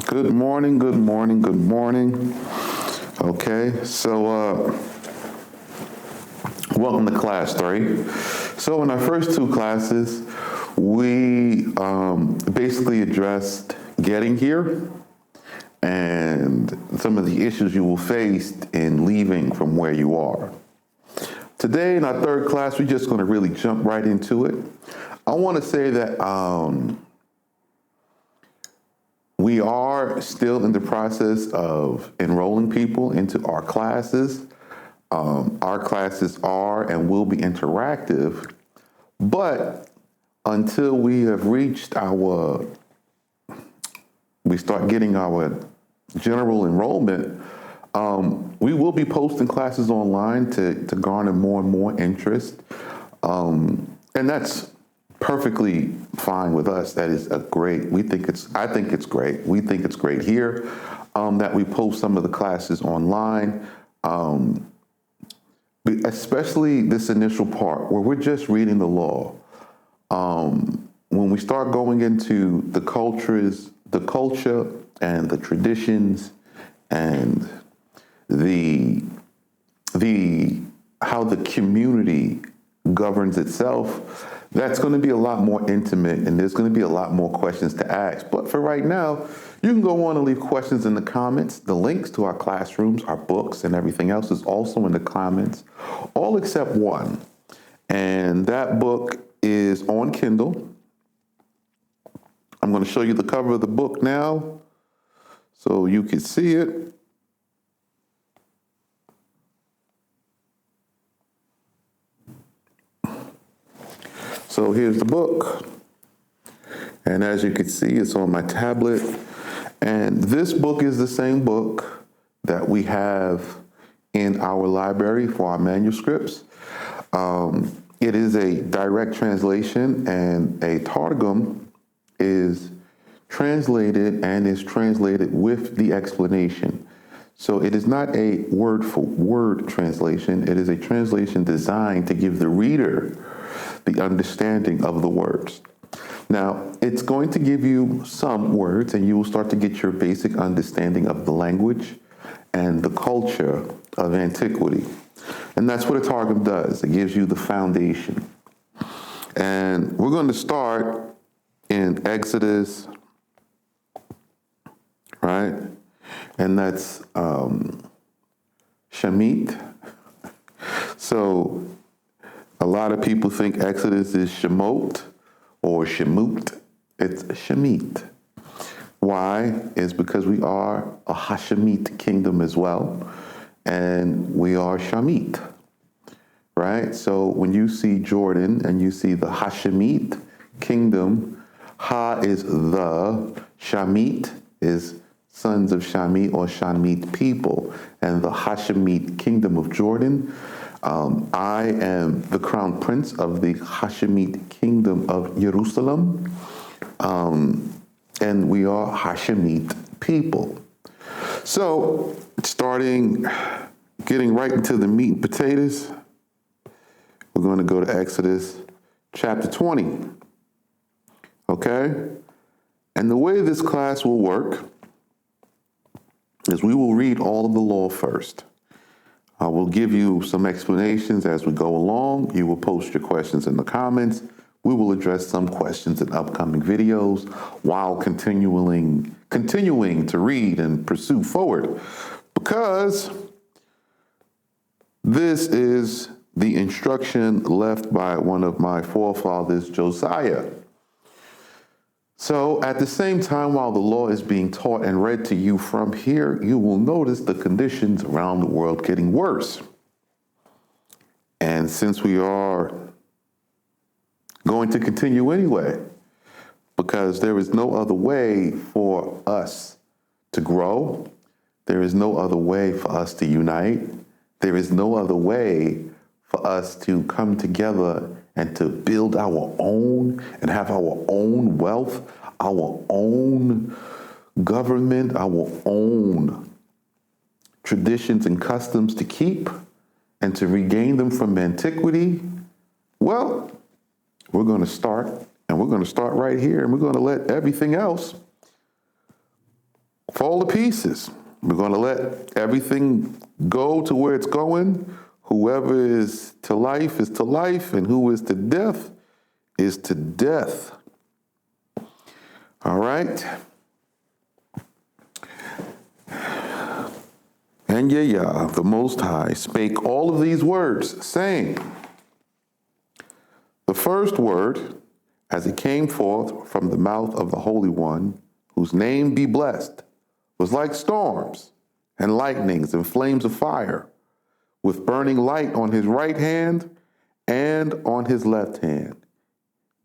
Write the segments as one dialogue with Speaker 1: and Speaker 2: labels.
Speaker 1: Good morning, good morning, good morning. Okay, so welcome to class 3. So in our first 2 classes, we basically addressed getting here and some of the issues you will face in leaving from where you are. Today in our 3rd class, we're just going to really jump right into it. I want to say that we are still in the process of enrolling people into our classes. Our classes are and will be interactive, but until we have reached we start getting our general enrollment, we will be posting classes online to garner more and more interest. And that's perfectly fine with us. That is I think it's great. We think it's great here that we post some of the classes online, especially this initial part where we're just reading the law. When we start going into the culture and the traditions and how the community governs itself, that's going to be a lot more intimate, and there's going to be a lot more questions to ask. But for right now, you can go on and leave questions in the comments. The links to our classrooms, our books, and everything else is also in the comments, all except one. And that book is on Kindle. I'm going to show you the cover of the book now so you can see it. So here's the book, and as you can see, it's on my tablet, and this book is the same book that we have in our library for our manuscripts. It is a direct translation, and a targum is translated with the explanation. So it is not a word-for-word translation. It is a translation designed to give the reader the understanding of the words. Now, it's going to give you some words, and you will start to get your basic understanding of the language and the culture of antiquity. And that's what a Targum does. It gives you the foundation. And we're going to start in Exodus, right? And that's Shemit. So a lot of people think Exodus is Shemot or Shemut. It's Shemit. Why? It's because we are a Hashemite kingdom as well, and we are Shamit, right? So when you see Jordan and you see the Hashemite kingdom, Ha is the, Shamit is sons of Shamit or Shamit people, and the Hashemite kingdom of Jordan. I am the crown prince of the Hashemite kingdom of Jerusalem, and we are Hashemite people. So, getting right into the meat and potatoes, we're going to go to Exodus chapter 20, okay? And the way this class will work is we will read all of the law first. I will give you some explanations as we go along. You will post your questions in the comments. We will address some questions in upcoming videos while continuing to read and pursue forward, because this is the instruction left by one of my forefathers, Josiah. So at the same time, while the law is being taught and read to you from here, you will notice the conditions around the world getting worse. And since we are going to continue anyway, because there is no other way for us to grow, there is no other way for us to unite, there is no other way for us to come together and to build our own and have our own wealth, our own government, our own traditions and customs to keep and to regain them from antiquity. Well, we're going to start, and we're going to start right here, and we're going to let everything else fall to pieces. We're going to let everything go to where it's going. Whoever is to life, and who is to death is to death. All right? And Yah, the Most High, spake all of these words, saying, the first word, as it came forth from the mouth of the Holy One, whose name be blessed, was like storms and lightnings and flames of fire, with burning light on his right hand and on his left hand.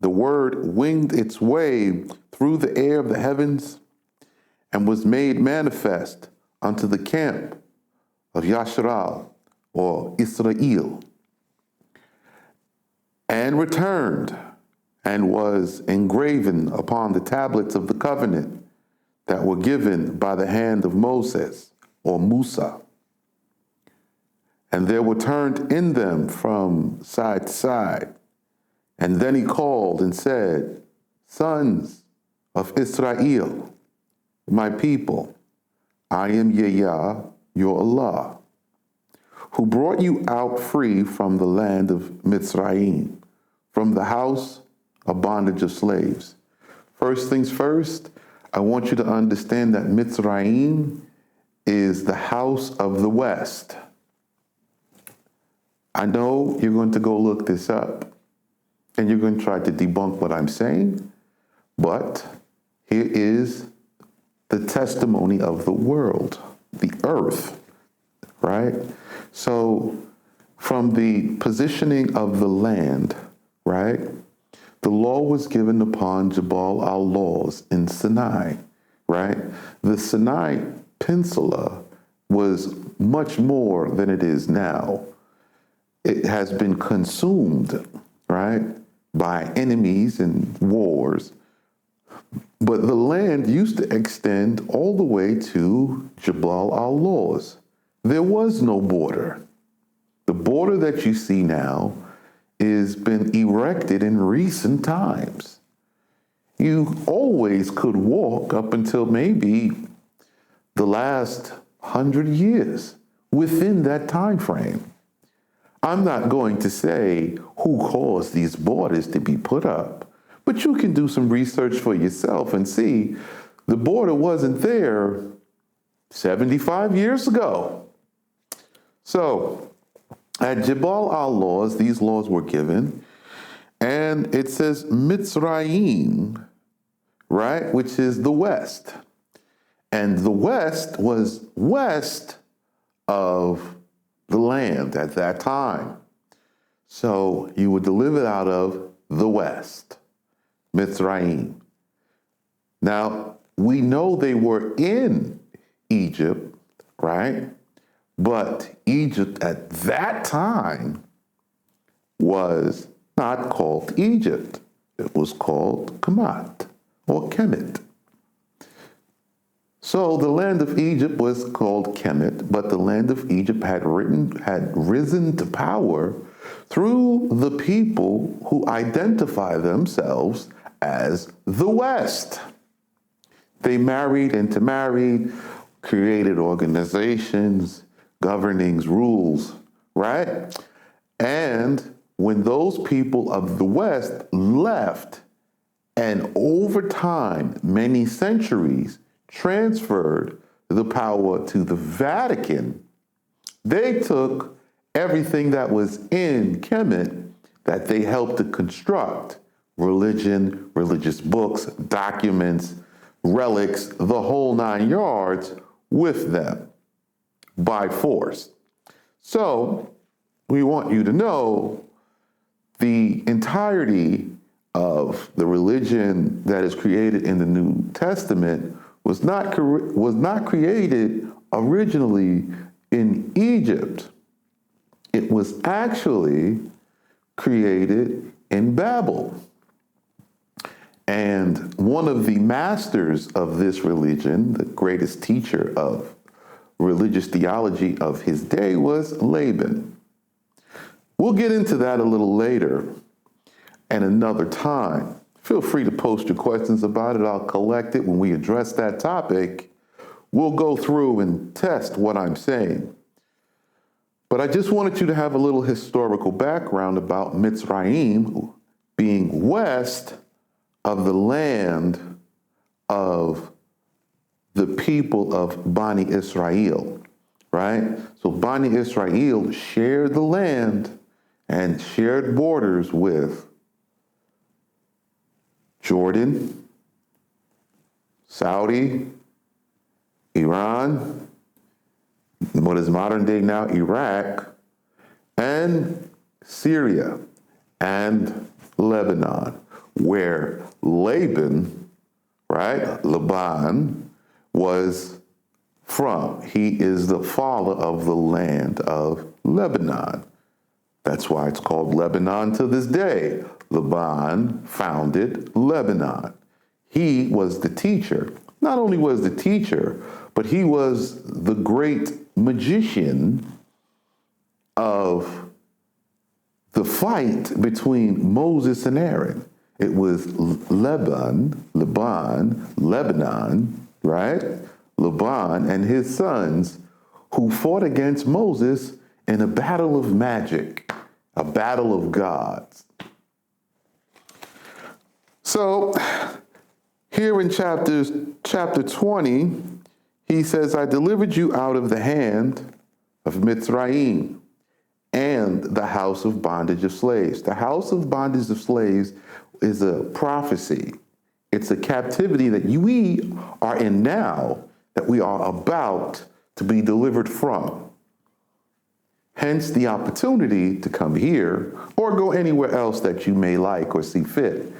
Speaker 1: The word winged its way through the air of the heavens and was made manifest unto the camp of Ashara, or Israel, and returned and was engraven upon the tablets of the covenant that were given by the hand of Moses, or Musa. And there were turned in them from side to side. And then he called and said, Sons of Israel, my people, I am Yah, your Allah, who brought you out free from the land of Mitzrayim, from the house of bondage of slaves. First things first, I want you to understand that Mitzrayim is the house of the West. I know you're going to go look this up, and you're going to try to debunk what I'm saying, but here is the testimony of the world, the earth, right? So from the positioning of the land, right, the law was given upon Jabal al-Laws in Sinai, right? The Sinai Peninsula was much more than it is now. It has been consumed, right, by enemies and wars. But the land used to extend all the way to Jabal al-Laws. There was no border. The border that you see now has been erected in recent times. You always could walk up until maybe the last 100 years within that time frame. I'm not going to say who caused these borders to be put up, but you can do some research for yourself and see the border wasn't there 75 years ago. So at Jabal al-Laws, these laws were given, and it says Mitzrayim, right, which is the west. And the west was west of the land at that time. So you would deliver out of the west, Mitzrayim. Now, we know they were in Egypt, right? But Egypt at that time was not called Egypt. It was called Kemet or Kemet. So the land of Egypt was called Kemet, but the land of Egypt had risen to power through the people who identify themselves as the West. They married, intermarried, created organizations, governings, rules, right? And when those people of the West left, and over time, many centuries, transferred the power to the Vatican, they took everything that was in Kemet that they helped to construct, religion, religious books, documents, relics, the whole 9 yards, with them by force. So we want you to know the entirety of the religion that is created in the New Testament was not created originally in Egypt. It was actually created in Babel. And one of the masters of this religion, the greatest teacher of religious theology of his day, was Laban. We'll get into that a little later and another time. Feel free to post your questions about it. I'll collect it when we address that topic. we'll go through and test what I'm saying. But I just wanted you to have a little historical background about Mitzrayim being west of the land of the people of Bani Israel, right? So Bani Israel shared the land and shared borders with Jordan, Saudi, Iran, what is modern day now Iraq, and Syria and Lebanon, where Laban, right, Laban, was from. He is the father of the land of Lebanon. That's why it's called Lebanon to this day. Laban founded Lebanon. He was the teacher. Not only was the teacher, but he was the great magician of the fight between Moses and Aaron. It was Lebanon, right? Laban and his sons who fought against Moses in a battle of magic, a battle of gods. So here in chapter 20, he says, I delivered you out of the hand of Mitzrayim and the house of bondage of slaves. The house of bondage of slaves is a prophecy. It's a captivity that we are in now, that we are about to be delivered from. Hence the opportunity to come here or go anywhere else that you may like or see fit.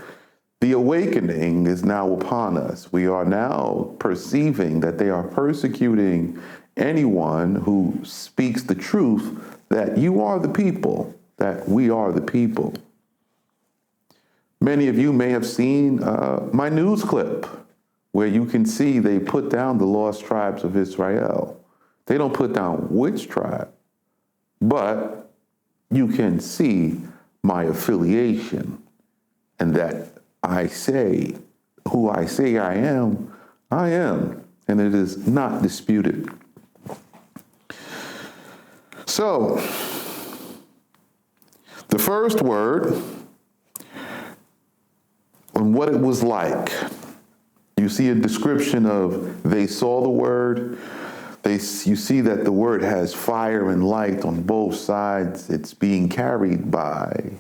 Speaker 1: The awakening is now upon us. We are now perceiving that they are persecuting anyone who speaks the truth, that you are the people, that we are the people. Many of you may have seen my news clip where you can see they put down the lost tribes of Israel. They don't put down which tribe, but you can see my affiliation and that I say who I say I am, and it is not disputed. So, the first word and what it was like. You see a description of they saw the word. You see that the word has fire and light on both sides. It's being carried by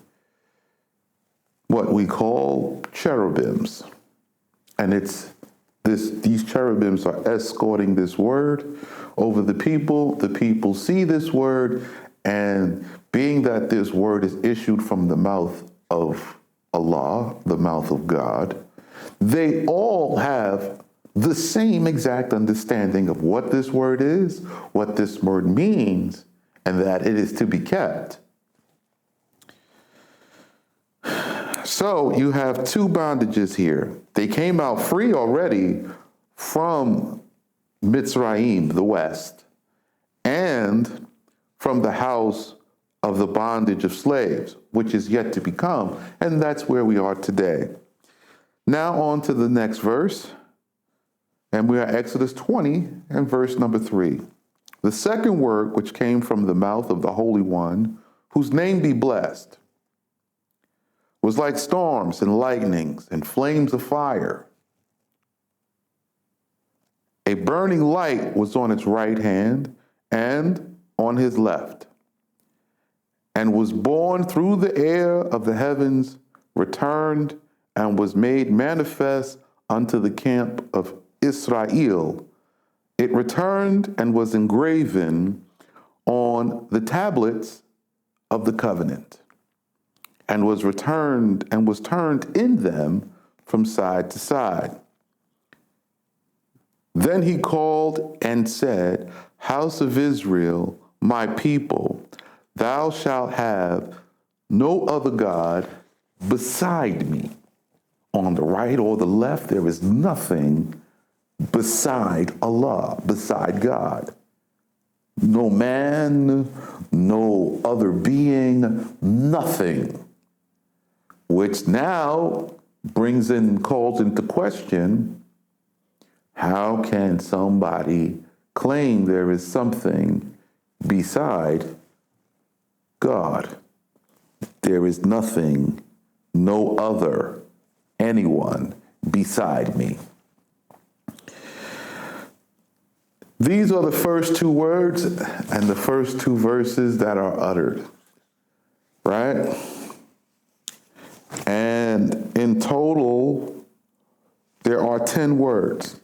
Speaker 1: what we call cherubims. And these cherubims are escorting this word over the people. The people see this word, and being that this word is issued from the mouth of Allah, the mouth of God, they all have the same exact understanding of what this word is, what this word means, and that it is to be kept. So you have two bondages here. They came out free already from Mitzrayim, the west, and from the house of the bondage of slaves, which is yet to become, and that's where we are today. Now on to the next verse, and we are Exodus 20 and verse number 3. The second word which came from the mouth of the Holy One, whose name be blessed, was like storms and lightnings and flames of fire. A burning light was on its right hand and on his left, and was borne through the air of the heavens, returned, and was made manifest unto the camp of Israel. It returned and was engraven on the tablets of the covenant, and was returned and was turned in them from side to side. Then he called and said, House of Israel, my people, thou shalt have no other God beside me. On the right or the left, there is nothing beside Allah, beside God. No man, no other being, nothing. Which now calls into question How can somebody claim there is something beside God? There is nothing, no other, anyone beside me. These are the first two words and the first two verses that are uttered, right? And in total, there are 10 words.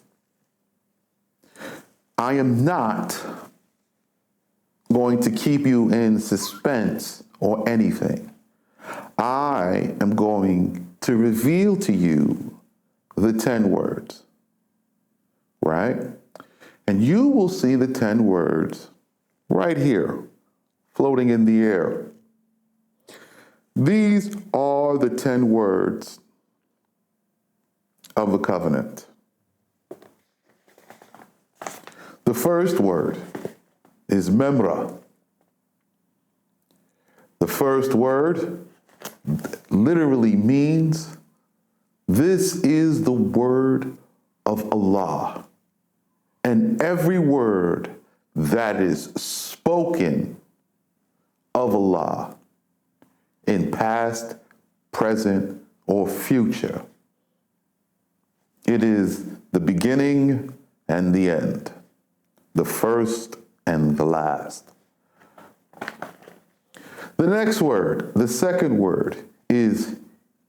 Speaker 1: I am not going to keep you in suspense or anything. I am going to reveal to you the 10 words, right? And you will see the 10 words right here, floating in the air. These are the 10 words of the covenant. The first word is memra. The first word literally means this is the word of Allah. And every word that is spoken of Allah in past, present, or future, it is the beginning and the end, the first and the last. The next word, the second word, is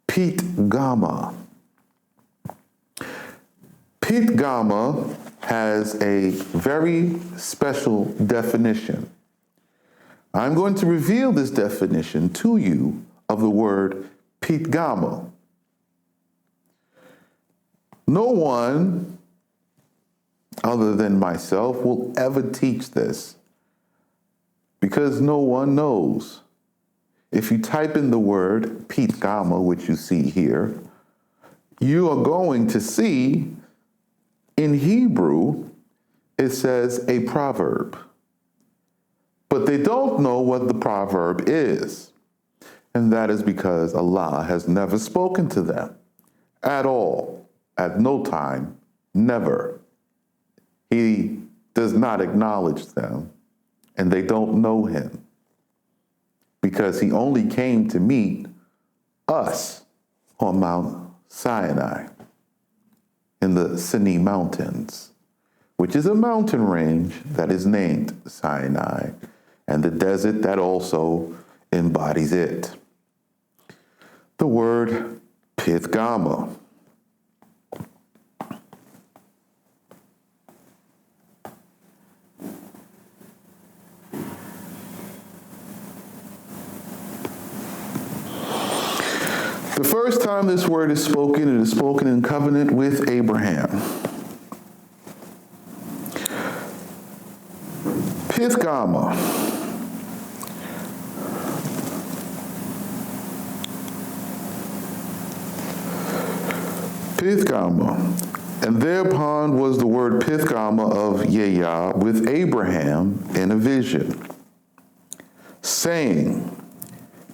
Speaker 1: pitgama. Pitgama has a very special definition. I'm going to reveal this definition to you of the word pitgama. No one other than myself will ever teach this because no one knows. If you type in the word pitgama, which you see here, you are going to see in Hebrew, it says a proverb. But they don't know what the proverb is. And that is because Allah has never spoken to them at all, at no time, never. He does not acknowledge them, and they don't know him because he only came to meet us on Mount Sinai in the Sinai Mountains, which is a mountain range that is named Sinai, and the desert that also embodies it. The word pitgama. The first time this word is spoken, it is spoken in covenant with Abraham. Pitgama. Pitgama. And thereupon was the word Pitgama of Yahweh with Abraham in a vision, saying,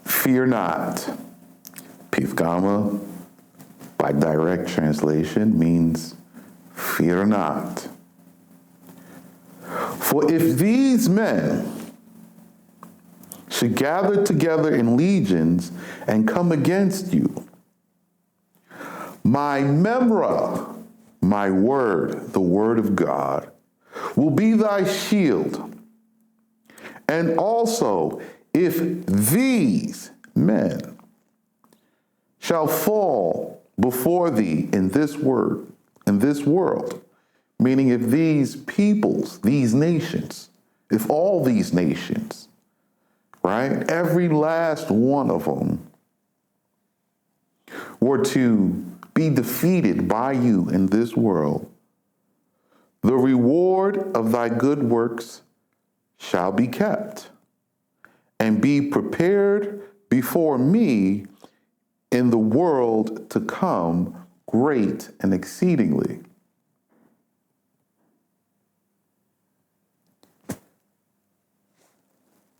Speaker 1: fear not. Pitgama, by direct translation, means fear not. For if these men should gather together in legions and come against you, my memra, my word, the word of God, will be thy shield. And also, if these men shall fall before thee in this world, meaning if these peoples, these nations, if all these nations, right, every last one of them were to be defeated by you in this world, the reward of thy good works shall be kept, and be prepared before me in the world to come great and exceedingly.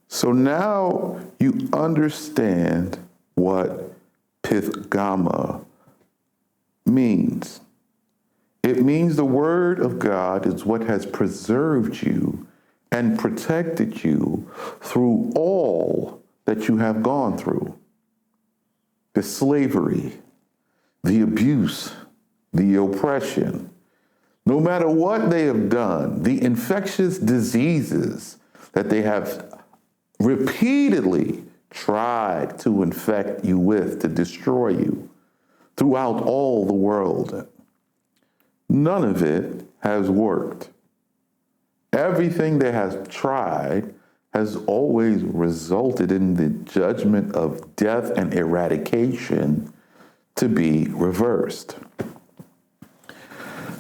Speaker 1: So now you understand what Pitgama means. It means the word of God is what has preserved you and protected you through all that you have gone through. The slavery, the abuse, the oppression, no matter what they have done, the infectious diseases that they have repeatedly tried to infect you with, to destroy you throughout all the world. None of it has worked. Everything they have tried has always resulted in the judgment of death and eradication to be reversed.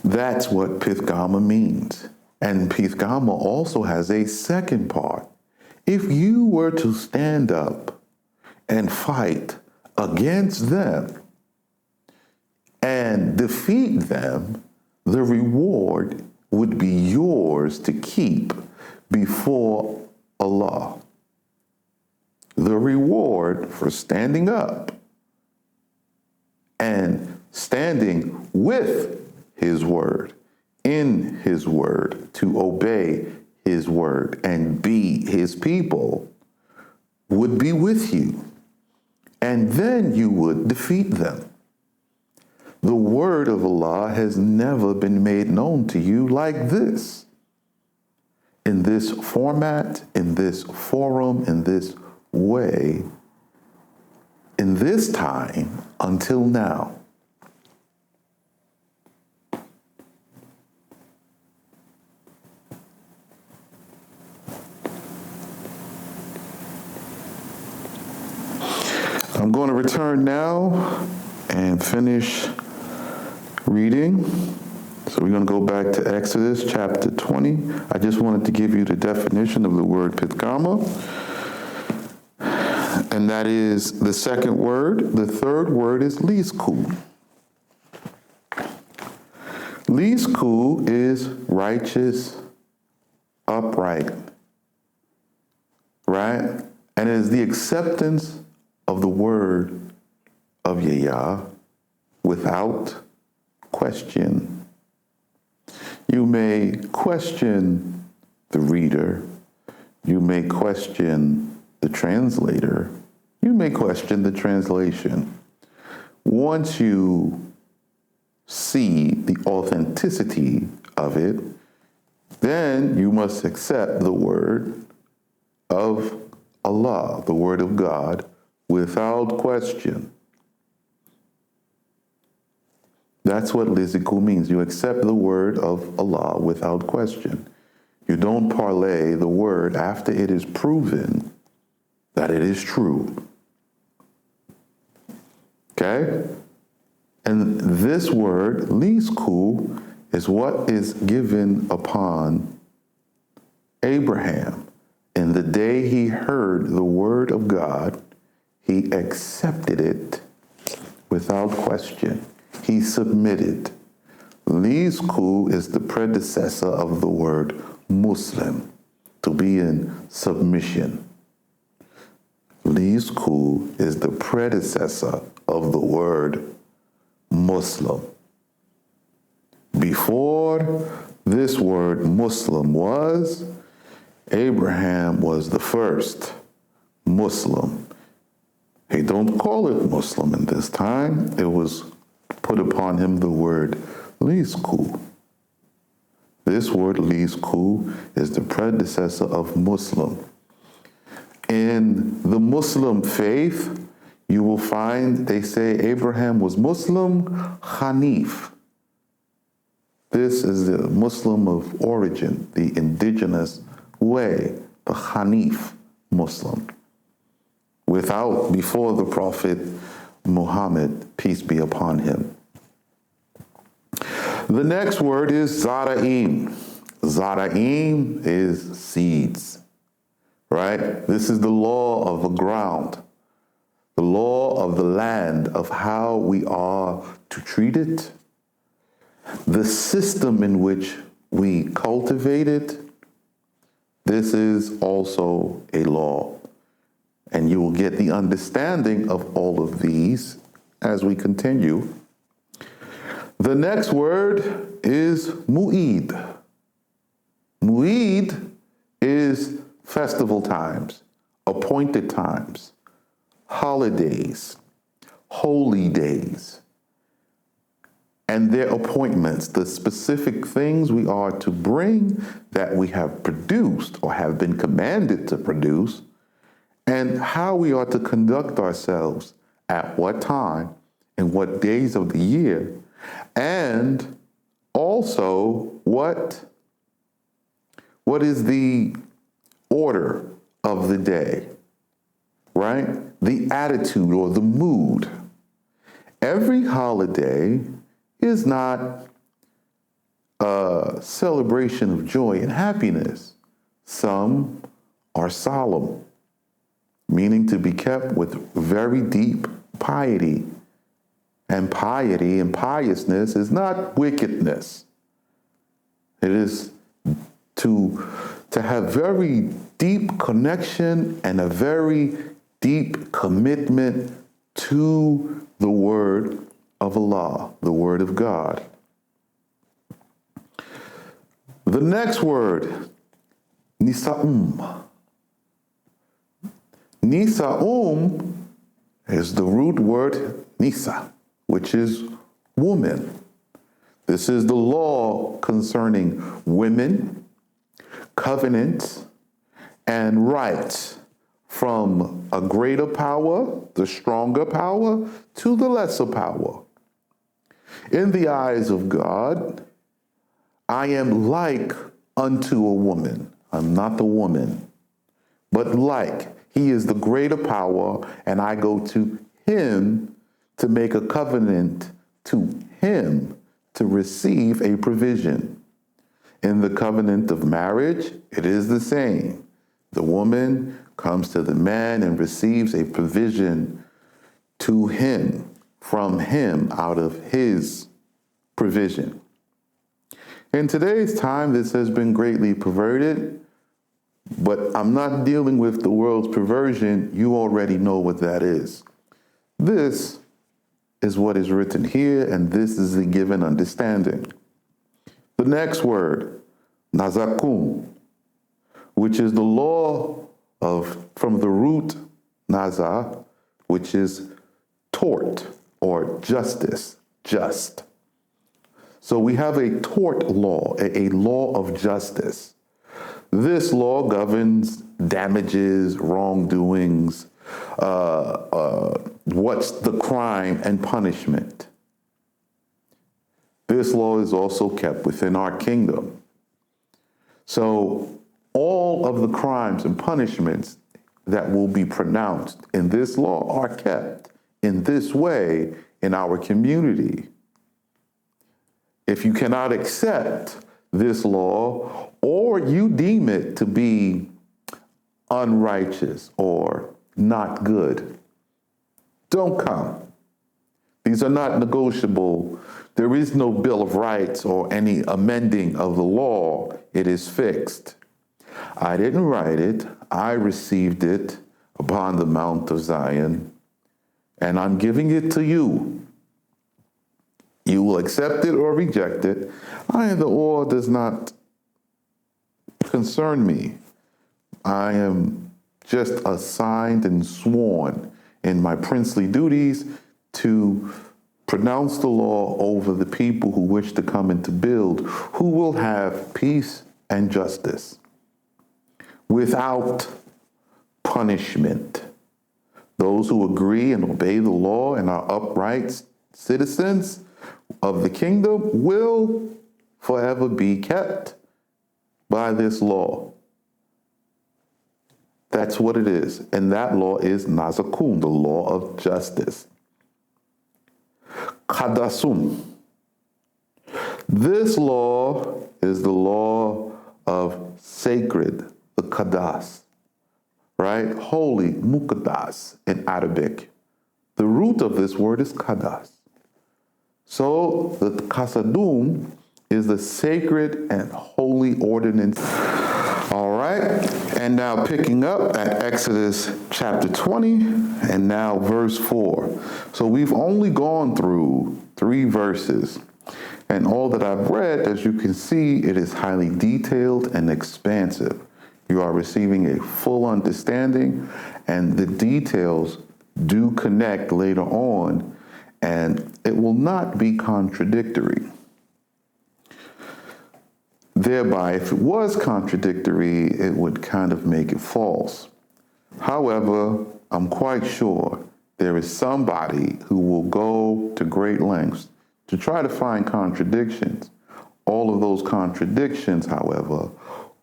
Speaker 1: That's what Pithgama means. And Pithgama also has a second part. If you were to stand up and fight against them and defeat them, the reward would be yours to keep before Allah. The reward for standing up and standing with His word, in His word, to obey His word and be His people, would be with you. And then you would defeat them. The word of Allah has never been made known to you like this. In this format, in this forum, in this way, in this time, until now. I'm going to return now and finish reading. So we're going to go back to Exodus chapter 20. I just wanted to give you the definition of the word Pithgama. And that is the second word. The third word is Lisku. Lisku is righteous, upright, right? And it is the acceptance of the word of Yah without question. You may question the reader. You may question the translator. You may question the translation. Once you see the authenticity of it, then you must accept the word of Allah, the word of God, without question. That's what liziku means. You accept the word of Allah without question. You don't parlay the word after it is proven that it is true. Okay? And this word, lisku, is what is given upon Abraham. In the day he heard the word of God, he accepted it without question. He submitted. Lisku is the predecessor of the word Muslim, to be in submission. Lisku is the predecessor of the word Muslim. Before this word Muslim was, Abraham was the first Muslim. He don't call it Muslim in this time. It was put upon him the word Lisku. This word Lisku is the predecessor of Muslim. In the Muslim faith, you will find they say Abraham was Muslim Hanif. This is the Muslim of origin, the indigenous way, the Hanif Muslim. Before the Prophet Muhammad, peace be upon him. The next word is Zaraim. Zaraim is seeds, right? This is the law of the ground, the law of the land, of how we are to treat it, the system in which we cultivate it. This is also a law. And you will get the understanding of all of these as we continue. The next word is mu'id. Mu'id is festival times, appointed times, holidays, holy days, and their appointments, the specific things we are to bring that we have produced or have been commanded to produce, and how we are to conduct ourselves at what time and what days of the year, and also what is the order of the day, right? The attitude or the mood. Every holiday is not a celebration of joy and happiness. Some are solemn, meaning to be kept with very deep piety. And piety and piousness is not wickedness. It is to have very deep connection and a very deep commitment to the word of Allah, the word of God. The next word, nisa'um. Nisa'um is the root word nisa, which is woman. This is the law concerning women, covenants, and rights from a greater power, the stronger power, to the lesser power. In the eyes of God, I am like unto a woman. I'm not the woman, but like. He is the greater power, and I go to him to make a covenant to him to receive a provision. In the covenant of marriage, it is the same. The woman comes to the man and receives a provision to him, from him, out of his provision. In today's time, this has been greatly perverted, but I'm not dealing with the world's perversion. You already know what that is. This is what is written here, and this is the given understanding. The next word, nazakum, which is the law from the root naza, which is tort or justice, just. So we have a tort law, a law of justice. This law governs damages, wrongdoings, what's the crime and punishment. This law is also kept within our kingdom. So all of the crimes and punishments that will be pronounced in this law are kept in this way in our community. If you cannot accept this law, or you deem it to be unrighteous or not good, don't come. These are not negotiable. There is no Bill of Rights or any amending of the law. It is fixed. I didn't write it. I received it upon the Mount of Zion, and I'm giving it to you. You will accept it or reject it. The or does not concern me. I am just assigned and sworn in my princely duties to pronounce the law over the people who wish to come and to build, who will have peace and justice without punishment. Those who agree and obey the law and are upright citizens of the kingdom will forever be kept by this law. That's what it is. And that law is Nazakun, the law of justice. Kadasum. This law is the law of sacred, the Kadas, right? Holy, Mukadas in Arabic. The root of this word is Kadas. So the Kasadum is the sacred and holy ordinance. All right, and now picking up at Exodus chapter 20, and now verse 4. So we've only gone through 3 verses, And all that I've read, as you can see, it is highly detailed and expansive. You are receiving a full understanding, and the details do connect later on, and it will not be contradictory. Thereby, if it was contradictory, it would kind of make it false. However, I'm quite sure there is somebody who will go to great lengths to try to find contradictions. All of those contradictions, however,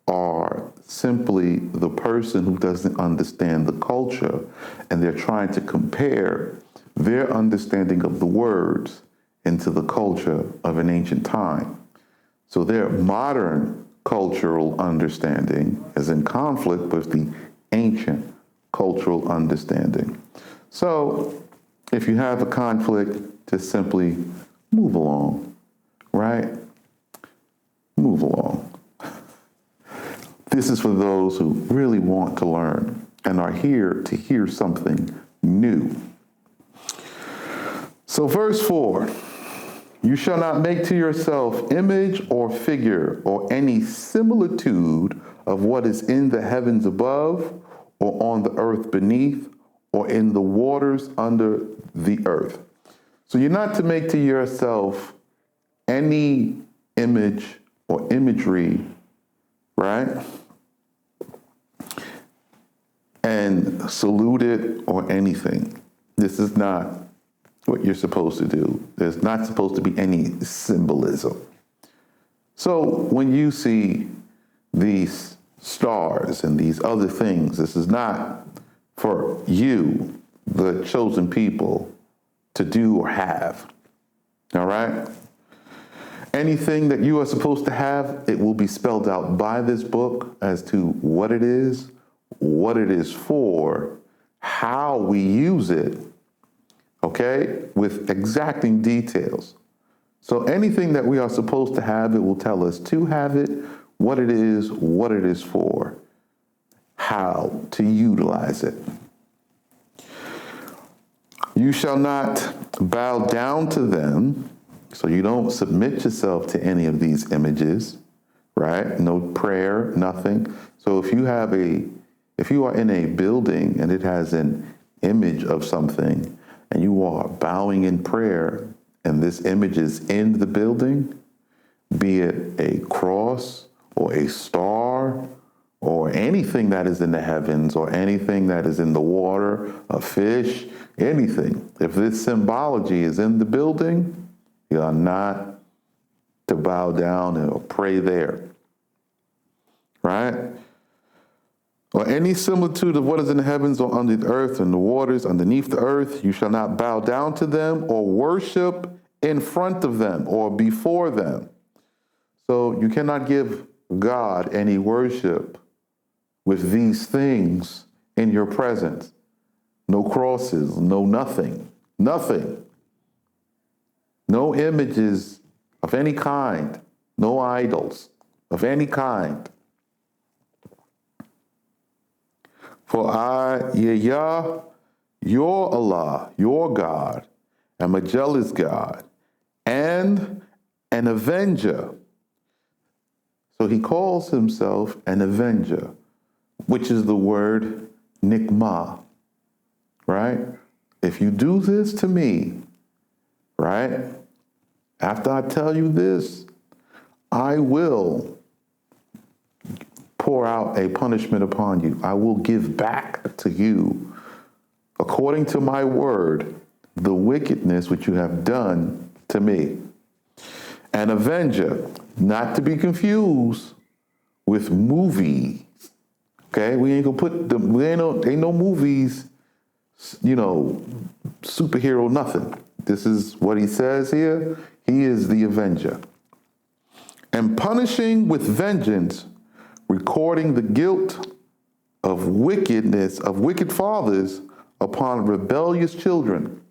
Speaker 1: are simply the person who doesn't understand the culture, and they're trying to compare their understanding of the words into the culture of an ancient time. So their modern cultural understanding is in conflict with the ancient cultural understanding. So if you have a conflict, just simply move along, right? Move along. This is for those who really want to learn and are here to hear something new. So verse 4, you shall not make to yourself image or figure or any similitude of what is in the heavens above or on the earth beneath or in the waters under the earth. So you're not to make to yourself any image or imagery, right? And salute it or anything. This is not what you're supposed to do. There's not supposed to be any symbolism. So when you see these stars and these other things, this is not for you, the chosen people, to do or have. All right? Anything that you are supposed to have, it will be spelled out by this book as to what it is for, how we use it, okay, with exacting details. So anything that we are supposed to have, it will tell us to have it, what it is for, how to utilize it. You shall not bow down to them, so you don't submit yourself to any of these images, right? No prayer, nothing. So if you are in a building and it has an image of something, and you are bowing in prayer, and this image is in the building, be it a cross or a star or anything that is in the heavens or anything that is in the water, a fish, anything. If this symbology is in the building, you are not to bow down or pray there, right? Or any similitude of what is in the heavens or under the earth and the waters underneath the earth, you shall not bow down to them or worship in front of them or before them. So you cannot give God any worship with these things in your presence. No crosses, no nothing. No images of any kind, no idols of any kind. For I, Yah, your Allah, your God, am a jealous God and an avenger. So he calls himself an avenger, which is the word nikmah, right? If you do this to me, right, after I tell you this, I will pour out a punishment upon you. I will give back to you, according to my word, the wickedness which you have done to me. An avenger, not to be confused with movie. Okay, we ain't gonna put them. Ain't no movies. Superhero, nothing. This is what he says here. He is the avenger. And punishing with vengeance, recording the guilt of wickedness, of wicked fathers upon rebellious children.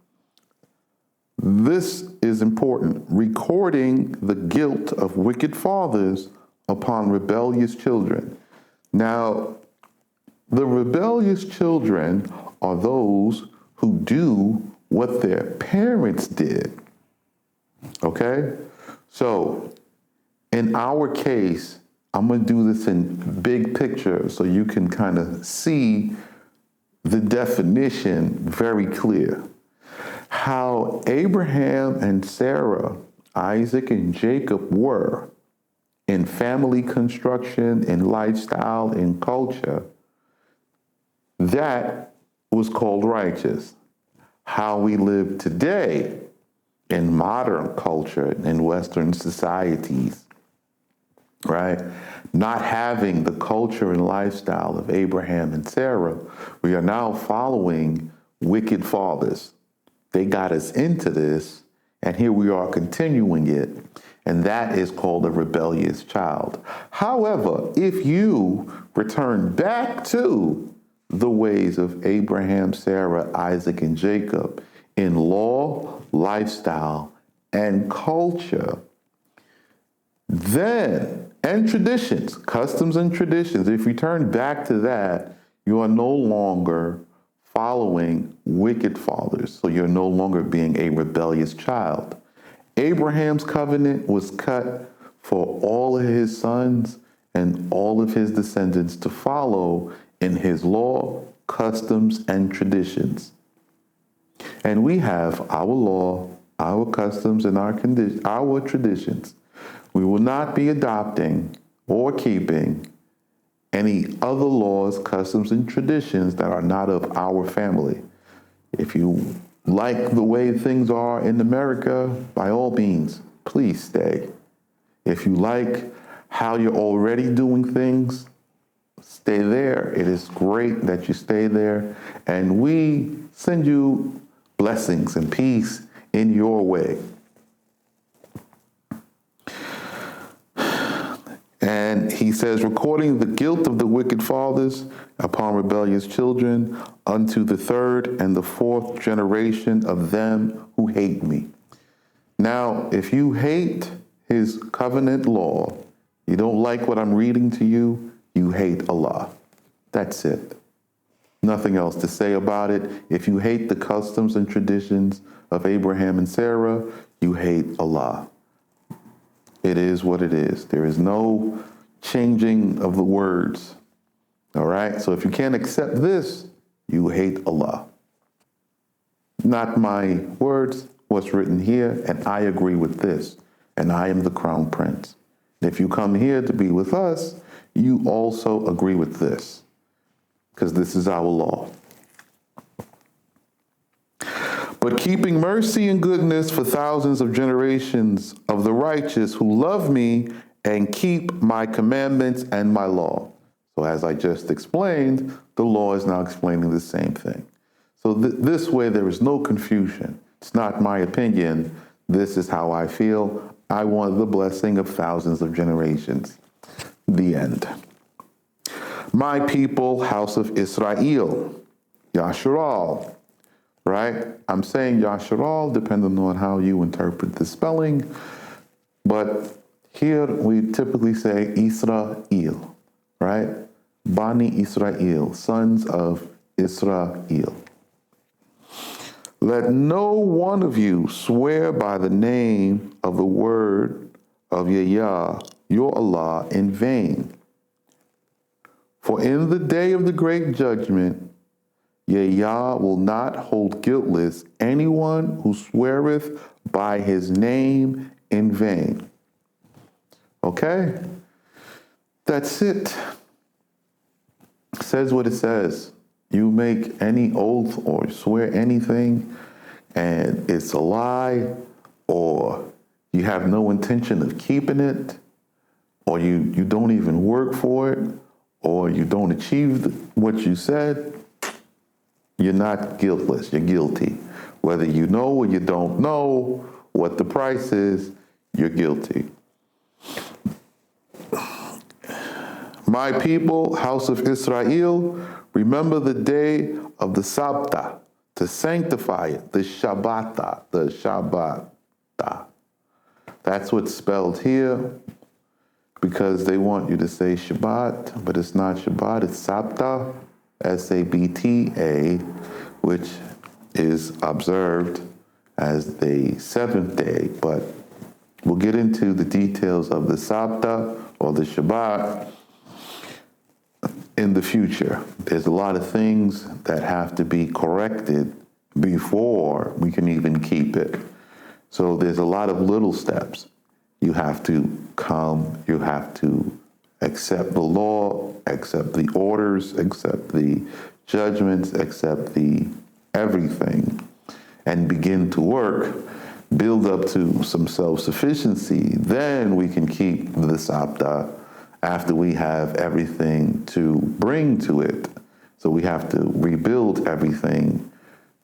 Speaker 1: This is important. Recording the guilt of wicked fathers upon rebellious children. Now, the rebellious children are those who do what their parents did. Okay? So in our case, I'm going to do this in big picture so you can kind of see the definition very clear. How Abraham and Sarah, Isaac and Jacob were in family construction, in lifestyle, in culture, that was called righteous. How we live today in modern culture, in Western societies, right? Not having the culture and lifestyle of Abraham and Sarah, we are now following wicked fathers. They got us into this, and here we are continuing it, and that is called a rebellious child. However, if you return back to the ways of Abraham, Sarah, Isaac, and Jacob in law, lifestyle, and culture, then, and traditions, customs and traditions, if you turn back to that, you are no longer following wicked fathers. So you're no longer being a rebellious child. Abraham's covenant was cut for all of his sons and all of his descendants to follow in his law, customs, and traditions. And we have our law, our customs, and our traditions. We will not be adopting or keeping any other laws, customs, and traditions that are not of our family. If you like the way things are in America, by all means, please stay. If you like how you're already doing things, stay there. It is great that you stay there. And we send you blessings and peace in your way. And he says, recording the guilt of the wicked fathers upon rebellious children unto the third and the fourth generation of them who hate me. Now, if you hate his covenant law, you don't like what I'm reading to you, you hate Allah. That's it. Nothing else to say about it. If you hate the customs and traditions of Abraham and Sarah, you hate Allah. It is what it is. There is no changing of the words. All right? So if you can't accept this, you hate Allah. Not my words, what's written here, and I agree with this. And I am the crown prince. If you come here to be with us, you also agree with this, because this is our law. But keeping mercy and goodness for thousands of generations of the righteous who love me and keep my commandments and my law. So as I just explained, the law is now explaining the same thing. So this way there is no confusion. It's not my opinion. This is how I feel. I want the blessing of thousands of generations. The end. My people, house of Israel, Yasharal. Right? I'm saying Yasharal, depending on how you interpret the spelling. But here we typically say Israel, right? Bani Israel, sons of Israel. Let no one of you swear by the name of the word of Yah, your Allah, in vain. For in the day of the great judgment, Yah will not hold guiltless anyone who sweareth by his name in vain. Okay? That's it. It says what it says. You make any oath or swear anything, and it's a lie, or you have no intention of keeping it, or you don't even work for it, or you don't achieve what you said, you're not guiltless, you're guilty. Whether you know or you don't know what the price is, you're guilty. My people, house of Israel, remember the day of the Sabbath, to sanctify it, the Shabbat. That's what's spelled here, because they want you to say Shabbat, but it's not Shabbat, it's Sabta, S-A-B-T-A, which is observed as the seventh day, but we'll get into the details of the Sabta or the Shabbat in the future. There's a lot of things that have to be corrected before we can even keep it. So there's a lot of little steps. You have to come, you have to accept the law, accept the orders, accept the judgments, accept the everything, and begin to work, build up to some self-sufficiency. Then we can keep the Sabta after we have everything to bring to it. So we have to rebuild everything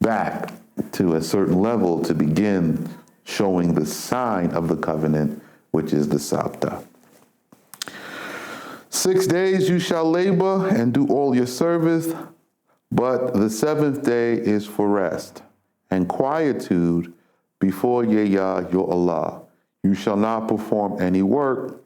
Speaker 1: back to a certain level to begin showing the sign of the covenant, which is the Sabta. 6 days you shall labor and do all your service, but the seventh day is for rest and quietude before Yah your Allah. You shall not perform any work,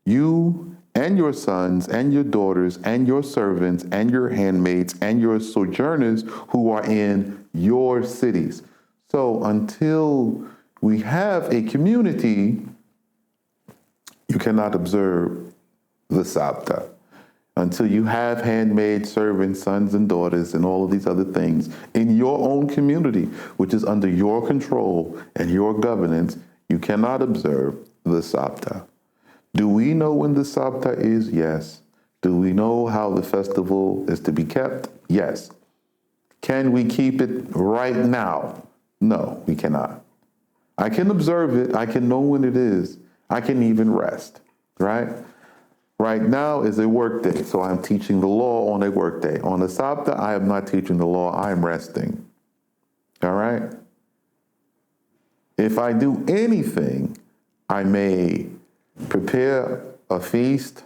Speaker 1: you and your sons and your daughters and your servants and your handmaids and your sojourners who are in your cities. So until we have a community, you cannot observe the Sabta. Until you have handmaids, servants, sons and daughters, and all of these other things in your own community, which is under your control and your governance, you cannot observe the Sabta. Do we know when the Sabta is? Yes. Do we know how the festival is to be kept? Yes. Can we keep it right now? No, we cannot. I can observe it. I can know when it is. I can even rest, right? Right now is a work day, so I'm teaching the law on a work day. On the Sabta, I am not teaching the law, I am resting. All right? If I do anything, I may prepare a feast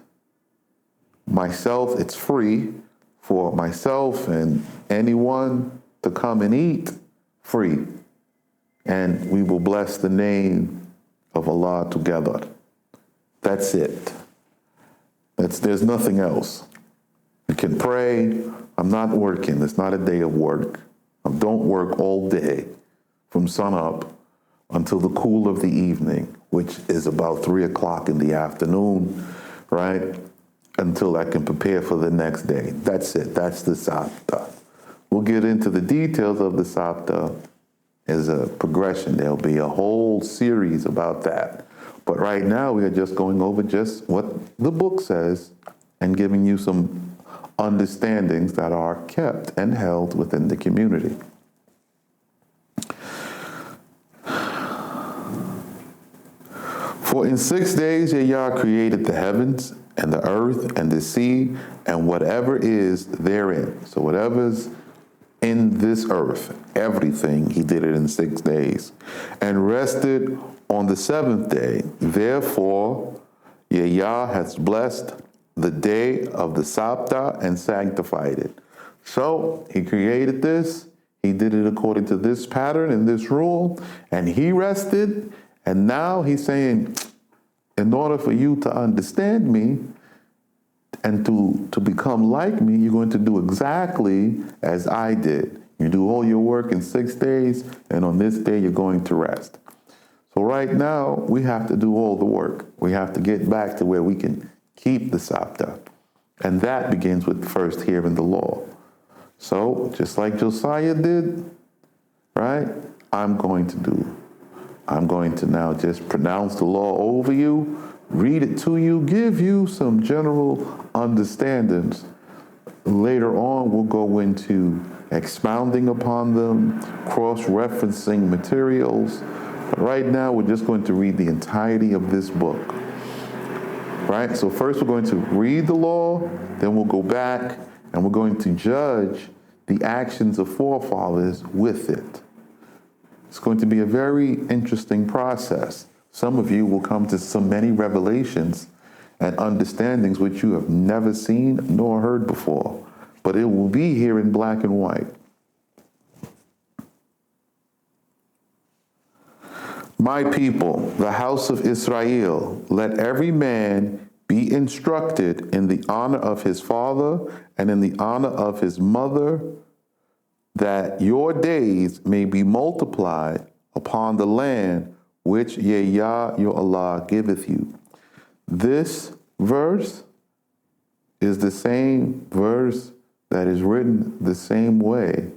Speaker 1: myself. It's free for myself and anyone to come and eat, free. And we will bless the name of Allah together. That's it. There's nothing else. You can pray. I'm not working. It's not a day of work. I don't work all day from sunup until the cool of the evening, which is about 3 o'clock in the afternoon, right? Until I can prepare for the next day. That's it. That's the Sabta. We'll get into the details of the Sabta as a progression. There'll be a whole series about that. But right now, we are just going over just what the book says and giving you some understandings that are kept and held within the community. For in 6 days Yah created the heavens and the earth and the sea and whatever is therein. So whatever's in this earth, everything, he did it in 6 days, and rested on the seventh day. Therefore, Yah has blessed the day of the Sabta and sanctified it. So he created this. He did it according to this pattern and this rule, and he rested. And now he's saying, in order for you to understand me and to become like me, you're going to do exactly as I did. You do all your work in 6 days, and on this day you're going to rest. So right now, we have to do all the work. We have to get back to where we can keep the Sabta. And that begins with first hearing the law. So just like Josiah did, right? I'm going to now just pronounce the law over you, read it to you, give you some general understandings. Later on, we'll go into expounding upon them, cross-referencing materials. But right now, we're just going to read the entirety of this book. Right? So first we're going to read the law, then we'll go back and we're going to judge the actions of forefathers with it. It's going to be a very interesting process. Some of you will come to so many revelations and understandings which you have never seen nor heard before, but it will be here in black and white. My people, the house of Israel, let every man be instructed in the honor of his father and in the honor of his mother, that your days may be multiplied upon the land which Yah your Allah giveth you. This verse is the same verse that is written the same way,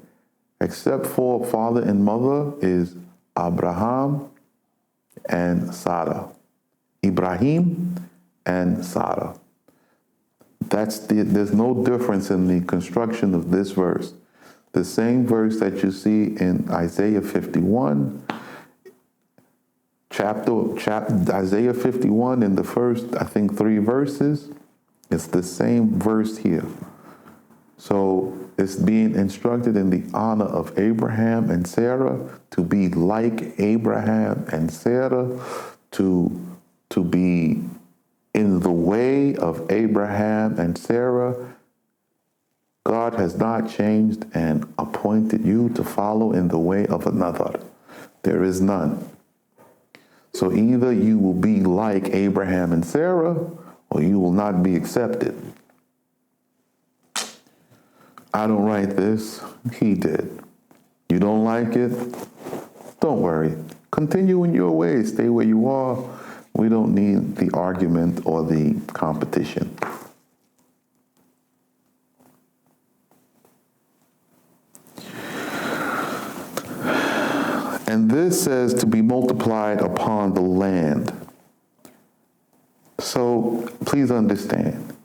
Speaker 1: except for father and mother is Abraham and Sarah. Ibrahim and Sarah. There's no difference in the construction of this verse. The same verse that you see in Isaiah 51, Isaiah 51 in the first, I think, 3 verses, it's the same verse here. So it's being instructed in the honor of Abraham and Sarah to be like Abraham and Sarah, to be in the way of Abraham and Sarah. God has not changed and appointed you to follow in the way of another. There is none. So either you will be like Abraham and Sarah, or you will not be accepted. I don't write this, he did. You don't like it? Don't worry. Continue in your way. Stay where you are. We don't need the argument or the competition. And this says to be multiplied upon the land. So please understand,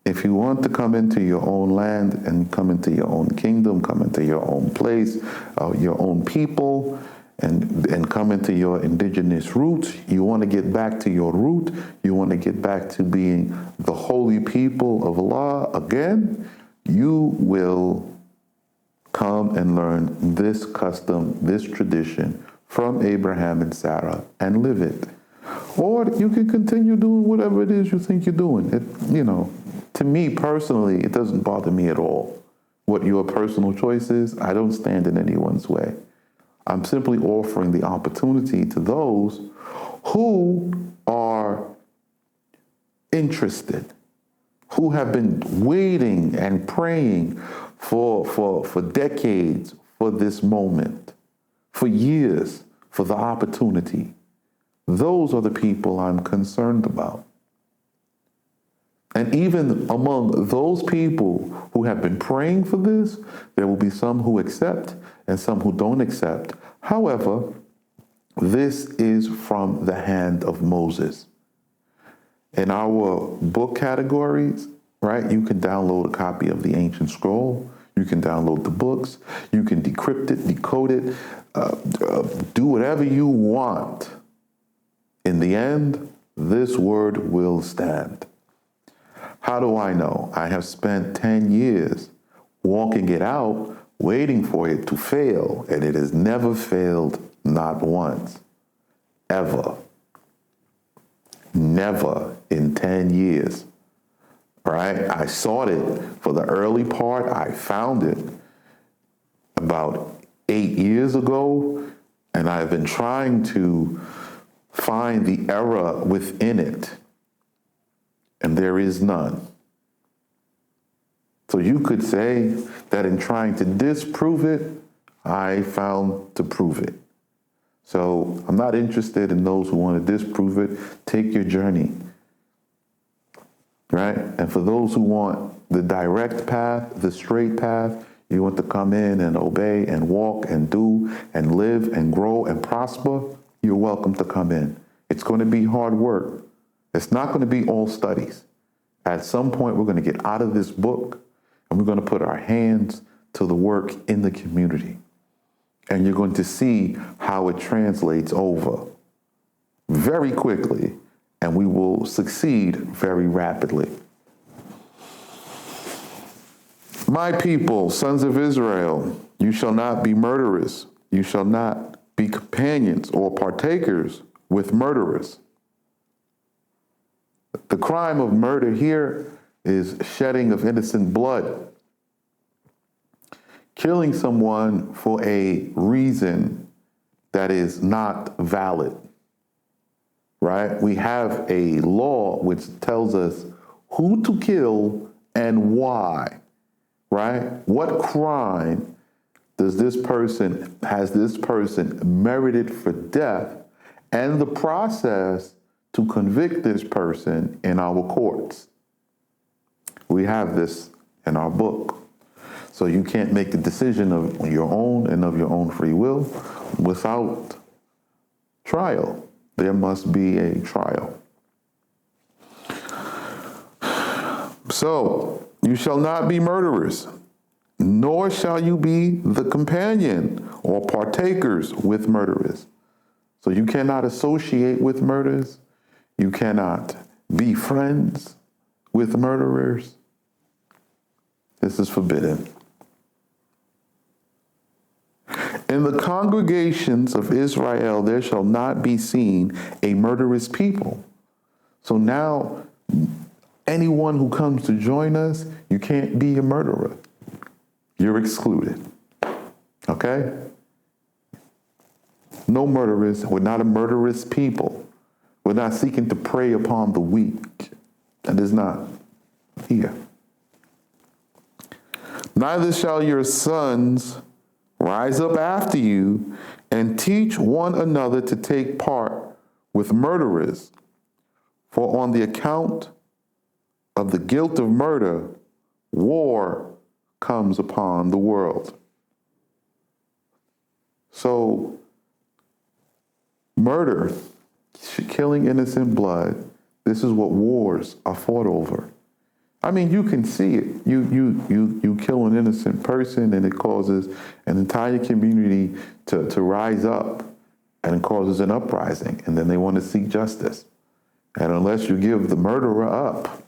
Speaker 1: if you want to come into your own land and come into your own kingdom, come into your own place, your own people, and come into your indigenous roots, you want to get back to your root, you want to get back to being the holy people of Allah again, you will come and learn this custom, this tradition from Abraham and Sarah and live it. Or you can continue doing whatever it is you think you're doing. To me personally, it doesn't bother me at all. What your personal choice is, I don't stand in anyone's way. I'm simply offering the opportunity to those who are interested, who have been waiting and praying for decades for this moment, for years, for the opportunity. Those are the people I'm concerned about. And even among those people who have been praying for this, there will be some who accept and some who don't accept. However, this is from the hand of Moses. In our book categories, right, you can download a copy of the ancient scroll. You can download the books. You can decrypt it, decode it, do whatever you want. In the end, this word will stand. How do I know? I have spent 10 years walking it out, waiting for it to fail, and it has never failed, not once, ever. Never in 10 years, right? I sought it for the early part. I found it about 8 years ago, and I've been trying to find the error within it, and there is none. So you could say that in trying to disprove it, I found to prove it. So I'm not interested in those who want to disprove it. Take your journey, right? And for those who want the direct path, the straight path, you want to come in and obey and walk and do and live and grow and prosper, you're welcome to come in. It's going to be hard work. It's not going to be all studies. At some point, we're going to get out of this book and we're going to put our hands to the work in the community. And you're going to see how it translates over very quickly, and we will succeed very rapidly. My people, sons of Israel, you shall not be murderers. You shall not be companions or partakers with murderers. The crime of murder here is shedding of innocent blood. Killing someone for a reason that is not valid, right? We have a law which tells us who to kill and why, right? What crime has this person merited for death, and the process to convict this person in our courts. We have this in our book. So you can't make a decision of your own and of your own free will without trial. There must be a trial. So, you shall not be murderers, nor shall you be the companion or partakers with murderers. So you cannot associate with murderers. You cannot be friends with murderers. This is forbidden. In the congregations of Israel, there shall not be seen a murderous people. So now, anyone who comes to join us, you can't be a murderer. You're excluded. Okay? No murderers. We're not a murderous people. We're not seeking to prey upon the weak. That is not here. Neither shall your sons rise up after you and teach one another to take part with murderers. For on the account of the guilt of murder, war comes upon the world. So, murder, killing innocent blood, this is what wars are fought over. I mean, you can see it. You kill an innocent person and it causes an entire community to rise up, and it causes an uprising, and then they want to seek justice. And unless you give the murderer up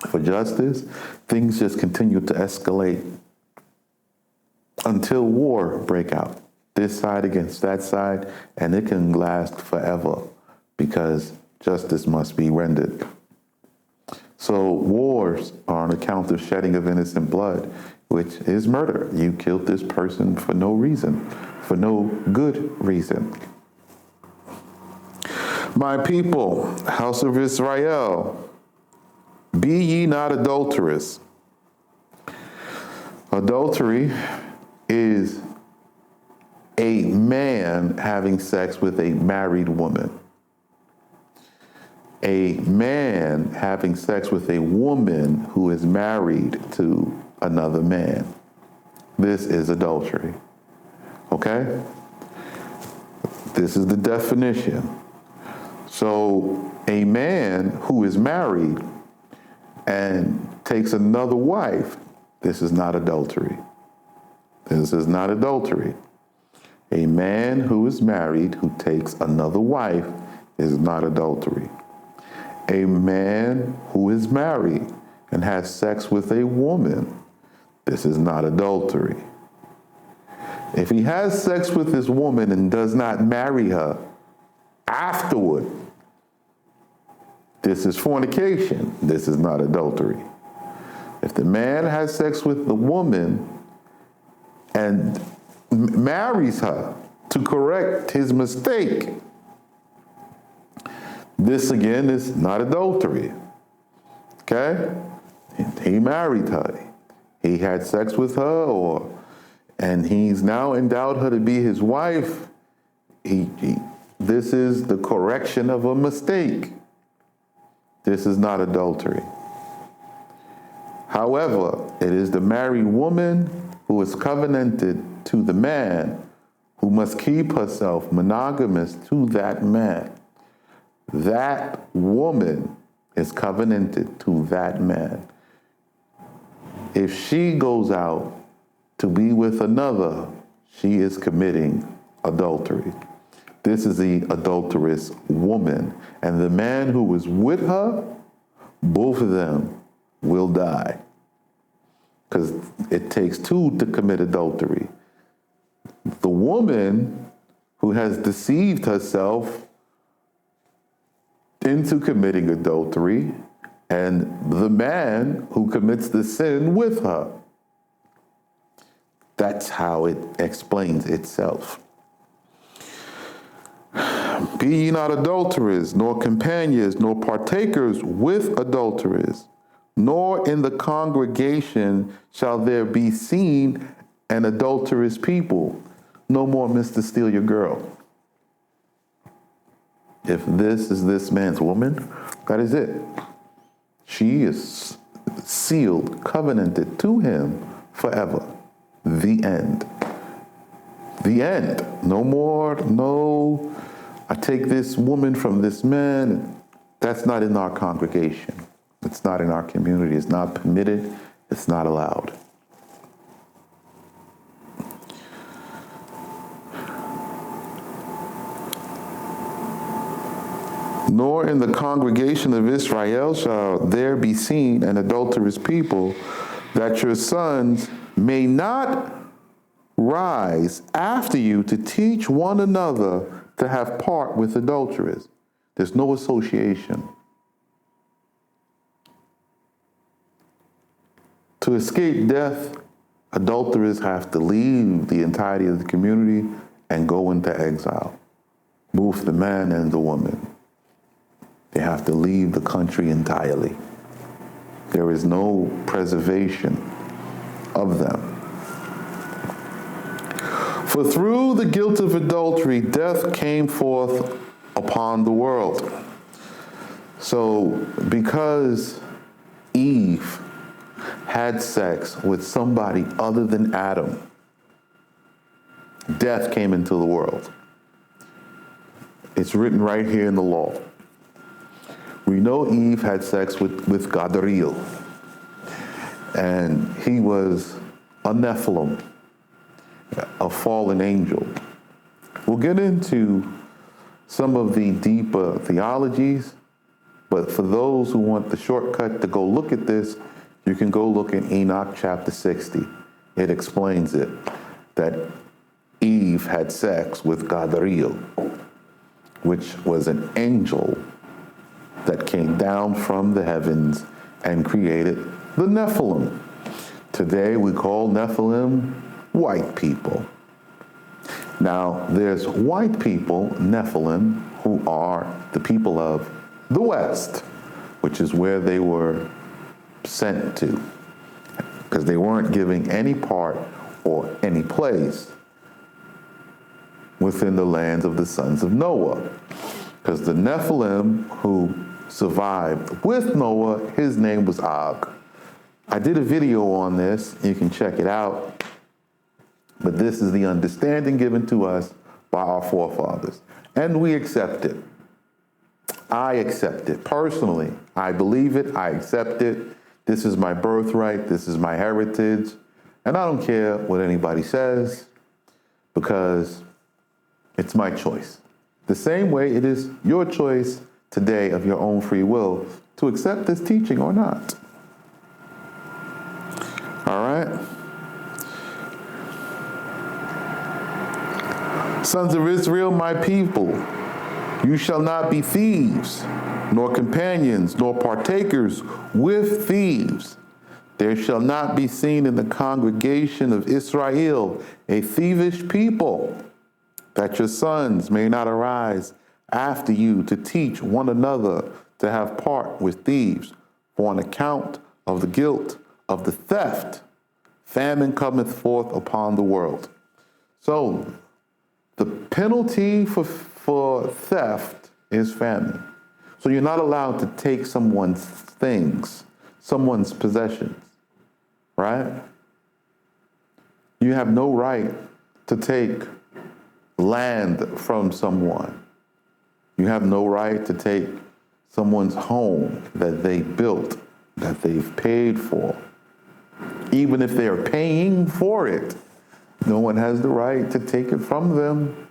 Speaker 1: for justice, things just continue to escalate until war break out, this side against that side, and it can last forever because justice must be rendered. So wars are on account of shedding of innocent blood, which is murder. You killed this person for no reason, for no good reason. My people, house of Israel, be ye not adulterous. Adultery is a man having sex with a married woman. A man having sex with a woman who is married to another man. This is adultery. Okay? This is the definition. So a man who is married and takes another wife, this is not adultery. This is not adultery. A man who is married who takes another wife is not adultery. A man who is married and has sex with a woman, this is not adultery. If he has sex with this woman and does not marry her afterward, this is fornication. This is not adultery. If the man has sex with the woman and marries her to correct his mistake, this again is not adultery. Okay? He married her. He had sex with her, and he's now endowed her to be his wife. This is the correction of a mistake. This is not adultery. However, it is the married woman who is covenanted to the man who must keep herself monogamous to that man. That woman is covenanted to that man. If she goes out to be with another, she is committing adultery. This is the adulterous woman. And the man who is with her, both of them will die. Because it takes two to commit adultery. The woman who has deceived herself into committing adultery, and the man who commits the sin with her. That's how it explains itself. Be ye not adulterers, nor companions, nor partakers with adulterers, nor in the congregation shall there be seen an adulterous people. No more Mr. Steal Your Girl. If this is this man's woman, that is it. She is sealed, covenanted to him forever. The end. The end. No more, no, I take this woman from this man. That's not in our congregation. It's not in our community. It's not permitted. It's not allowed. Nor in the congregation of Israel shall there be seen an adulterous people, that your sons may not rise after you to teach one another to have part with adulterers. There's no association. To escape death, adulterers have to leave the entirety of the community and go into exile. Both the man and the woman. They have to leave the country entirely. There is no preservation of them. For through the guilt of adultery, death came forth upon the world. So because Eve had sex with somebody other than Adam, death came into the world. It's written right here in the law. We know Eve had sex with Gabriel, and he was a Nephilim, a fallen angel. We'll get into some of the deeper theologies, but for those who want the shortcut to go look at this, you can go look in Enoch chapter 60. It explains it, that Eve had sex with Gabriel, which was an angel that came down from the heavens and created the Nephilim. Today we call Nephilim white people. Now there's white people, Nephilim, who are the people of the West, which is where they were sent to, because they weren't giving any part or any place within the lands of the sons of Noah. Because the Nephilim who survived with Noah, his name was Og. I did a video on this. You can check it out. But this is the understanding given to us by our forefathers. And we accept it. I accept it personally. I believe it. I accept it. This is my birthright. This is my heritage. And I don't care what anybody says, because it's my choice. The same way it is your choice today of your own free will to accept this teaching or not. All right? Sons of Israel, my people, you shall not be thieves, nor companions, nor partakers with thieves. There shall not be seen in the congregation of Israel a thievish people, that your sons may not arise after you to teach one another to have part with thieves. For on account of the guilt of the theft, famine cometh forth upon the world. So the penalty for theft is famine. So you're not allowed to take someone's things, someone's possessions, right? You have no right to take land from someone. You have no right to take someone's home that they built, that they've paid for. Even if they're paying for it, no one has the right to take it from them.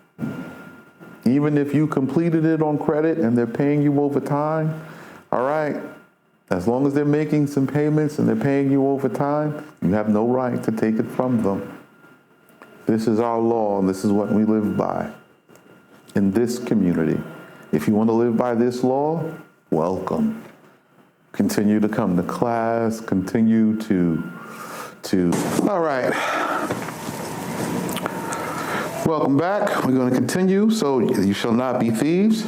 Speaker 1: Even if you completed it on credit and they're paying you over time, all right, as long as they're making some payments and they're paying you over time, you have no right to take it from them. This is our law, and this is what we live by in this community. If you want to live by this law, welcome. Continue to come to class, continue to all right. Welcome back. We're going to continue. So you shall not be thieves.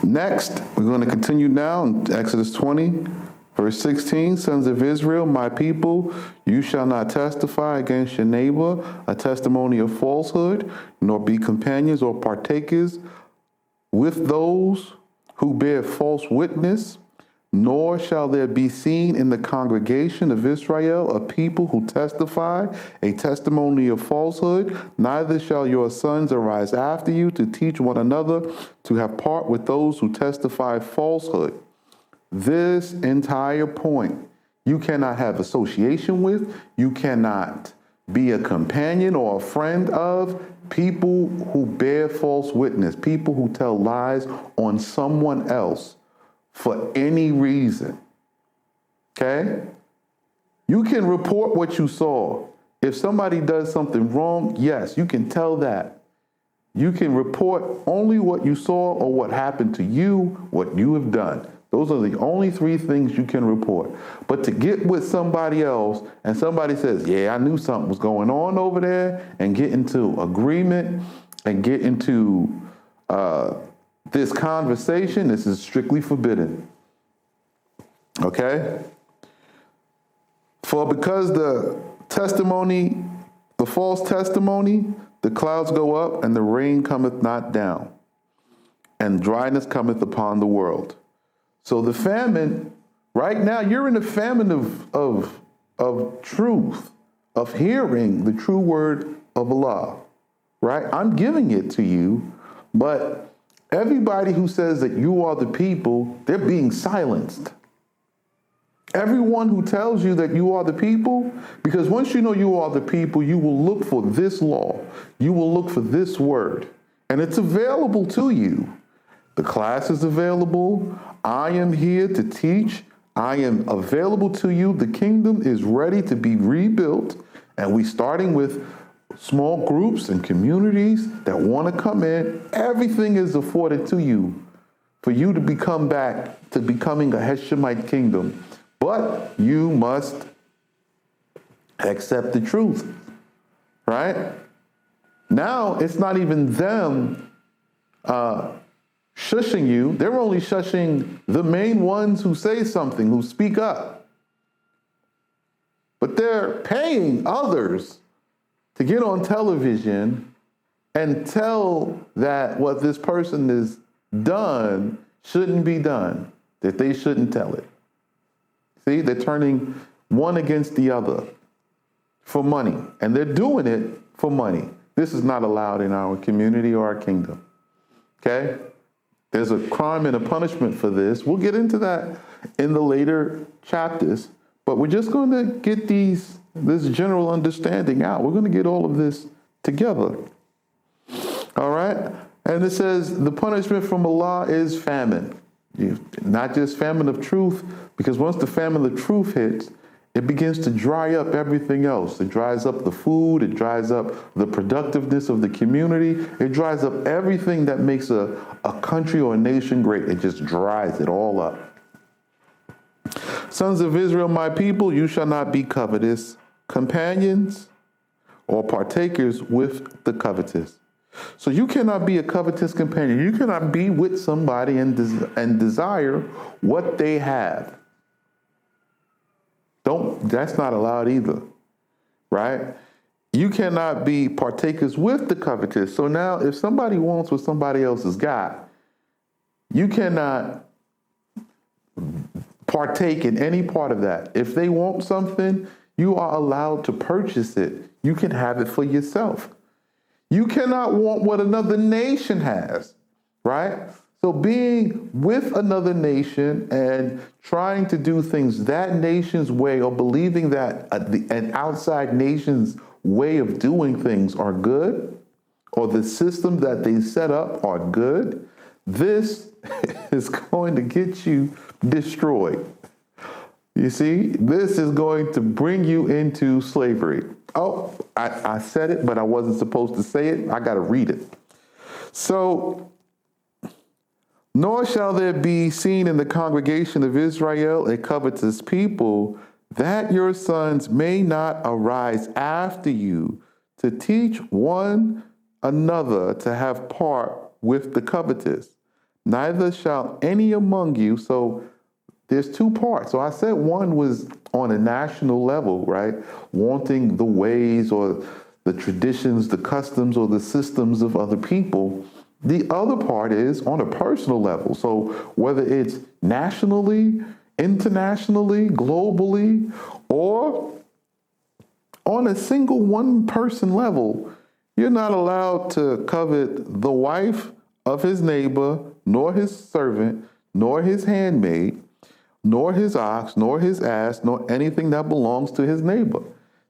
Speaker 1: Next, we're going to continue now in Exodus 20, verse 16. Sons of Israel, my people, you shall not testify against your neighbor a testimony of falsehood, nor be companions or partakers with those who bear false witness, nor shall there be seen in the congregation of Israel a people who testify a testimony of falsehood, neither shall your sons arise after you to teach one another to have part with those who testify falsehood. This entire point, you cannot have association with, you cannot be a companion or a friend of people who bear false witness, people who tell lies on someone else for any reason. Okay? You can report what you saw. If somebody does something wrong, yes, you can tell that. You can report only what you saw or what happened to you, what you have done. Those are the only three things you can report. But to get with somebody else and somebody says, yeah, I knew something was going on over there, and get into agreement and get into this conversation, this is strictly forbidden. Okay? For because the false testimony, the clouds go up and the rain cometh not down, and dryness cometh upon the world. So the famine, right now, you're in a famine of truth, of hearing the true word of Allah, right? I'm giving it to you, but everybody who says that you are the people, they're being silenced. Everyone who tells you that you are the people, because once you know you are the people, you will look for this law. You will look for this word, and it's available to you. The class is available. I am here to teach. I am available to you. The kingdom is ready to be rebuilt, and we're starting with small groups and communities that want to come in. Everything is afforded to you for you to become back to becoming a Hashemite kingdom. But you must accept the truth, right? Now, it's not even them shushing you. They're only shushing the main ones who say something, who speak up. But they're paying others to get on television and tell that what this person has done shouldn't be done, that they shouldn't tell it. See, they're turning one against the other for money, and they're doing it for money. This is not allowed in our community or our kingdom, okay? There's a crime and a punishment for this. We'll get into that in the later chapters, but we're just going to get this general understanding out. We're going to get all of this together, all right? And it says the punishment from Allah is famine. Not just famine of truth, because once the famine of truth hits, it begins to dry up everything else. It dries up the food, it dries up the productiveness of the community, it dries up everything that makes a country or a nation great. It just dries it all up. Sons of Israel, my people, you shall not be covetous companions or partakers with the covetous. So you cannot be a covetous companion. You cannot be with somebody and desire what they have. That's not allowed either, right? You cannot be partakers with the covetous. So now if somebody wants what somebody else has got, you cannot partake in any part of that. If they want something, you are allowed to purchase it. You can have it for yourself. You cannot want what another nation has, right? So being with another nation and trying to do things that nation's way, or believing that an outside nation's way of doing things are good, or the system that they set up are good, this is going to get you destroyed. You see, this is going to bring you into slavery. Oh, I said it, but I wasn't supposed to say it. I got to read it. So, nor shall there be seen in the congregation of Israel a covetous people, that your sons may not arise after you to teach one another to have part with the covetous. Neither shall any among you. So there's two parts. So I said one was on a national level, right? Wanting the ways or the traditions, the customs, or the systems of other people. The other part is on a personal level. So whether it's nationally, internationally, globally, or on a single one-person level, you're not allowed to covet the wife of his neighbor, nor his servant, nor his handmaid, nor his ox, nor his ass, nor anything that belongs to his neighbor.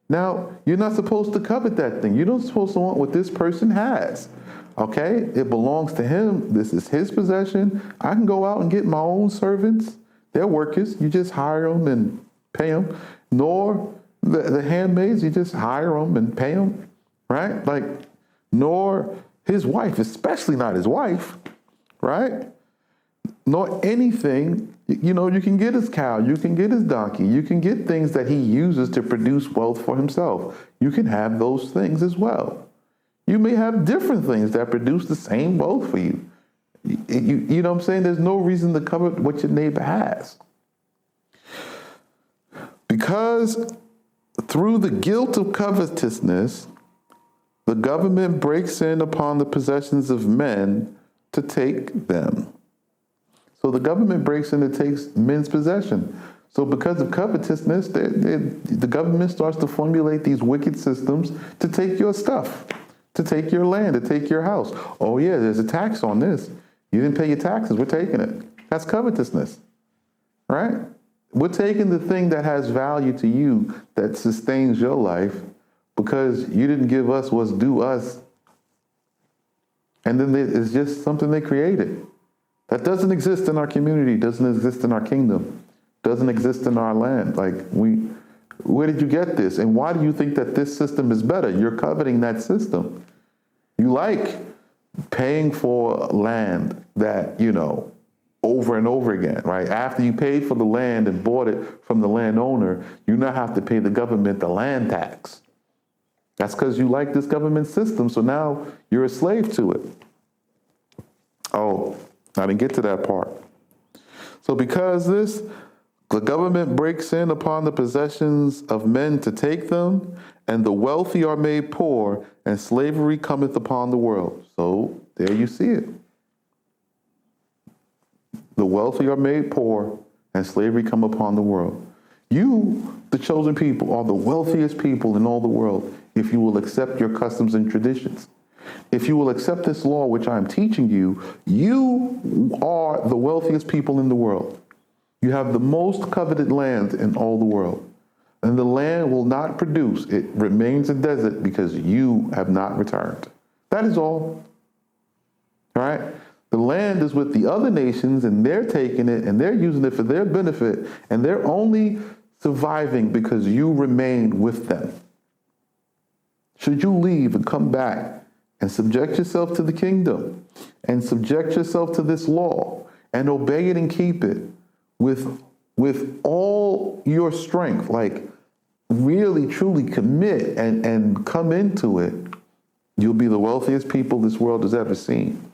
Speaker 1: Now, you're not supposed to covet that thing. You're not supposed to want what this person has. Okay? It belongs to him. This is his possession. I can go out and get my own servants. They're workers. You just hire them and pay them. Nor the handmaids, you just hire them and pay them. Right? Like, nor his wife, especially not his wife. Right? Nor anything. You know, you can get his cow, you can get his donkey, you can get things that he uses to produce wealth for himself. You can have those things as well. You may have different things that produce the same wealth for you. You know what I'm saying? There's no reason to covet what your neighbor has. Because through the guilt of covetousness, the government breaks in upon the possessions of men to take them. So the government breaks in and takes men's possession. So because of covetousness, the government starts to formulate these wicked systems to take your stuff, to take your land, to take your house. Oh yeah, there's a tax on this. You didn't pay your taxes, we're taking it. That's covetousness, right? We're taking the thing that has value to you, that sustains your life, because you didn't give us what's due us. And then it's just something they created. That doesn't exist in our community, doesn't exist in our kingdom, doesn't exist in our land. Like, where did you get this? And why do you think that this system is better? You're coveting that system. You like paying for land that, you know, over and over again, right? After you paid for the land and bought it from the landowner, you now have to pay the government the land tax. That's because you like this government system, so now you're a slave to it. Oh, I didn't get to that part. So because the government breaks in upon the possessions of men to take them, and the wealthy are made poor, and slavery cometh upon the world. So there you see it. The wealthy are made poor, and slavery come upon the world. You, the chosen people, are the wealthiest people in all the world if you will accept your customs and traditions. If you will accept this law, which I'm teaching you, you are the wealthiest people in the world. You have the most coveted land in all the world. And the land will not produce. It remains a desert because you have not returned. That is all. All right? The land is with the other nations, and they're taking it, and they're using it for their benefit, and they're only surviving because you remain with them. Should you leave and come back and subject yourself to the kingdom and subject yourself to this law and obey it and keep it with all your strength, like really, truly commit and come into it, you'll be the wealthiest people this world has ever seen.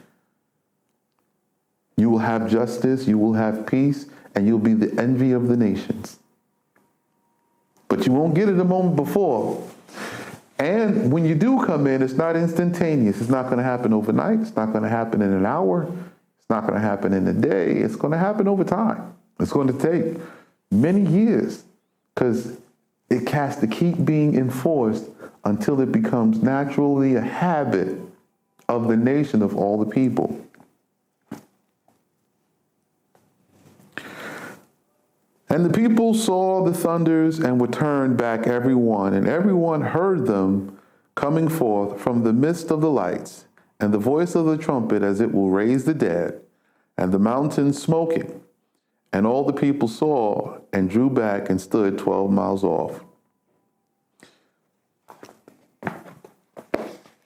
Speaker 1: You will have justice, you will have peace, and you'll be the envy of the nations. But you won't get it a moment before. And when you do come in, it's not instantaneous. It's not going to happen overnight. It's not going to happen in an hour. It's not going to happen in a day. It's going to happen over time. It's going to take many years because it has to keep being enforced until it becomes naturally a habit of the nation, of all the people. And the people saw the thunders and were turned back every one, and everyone heard them coming forth from the midst of the lights, and the voice of the trumpet as it will raise the dead, and the mountains smoking. And all the people saw and drew back and stood 12 miles off.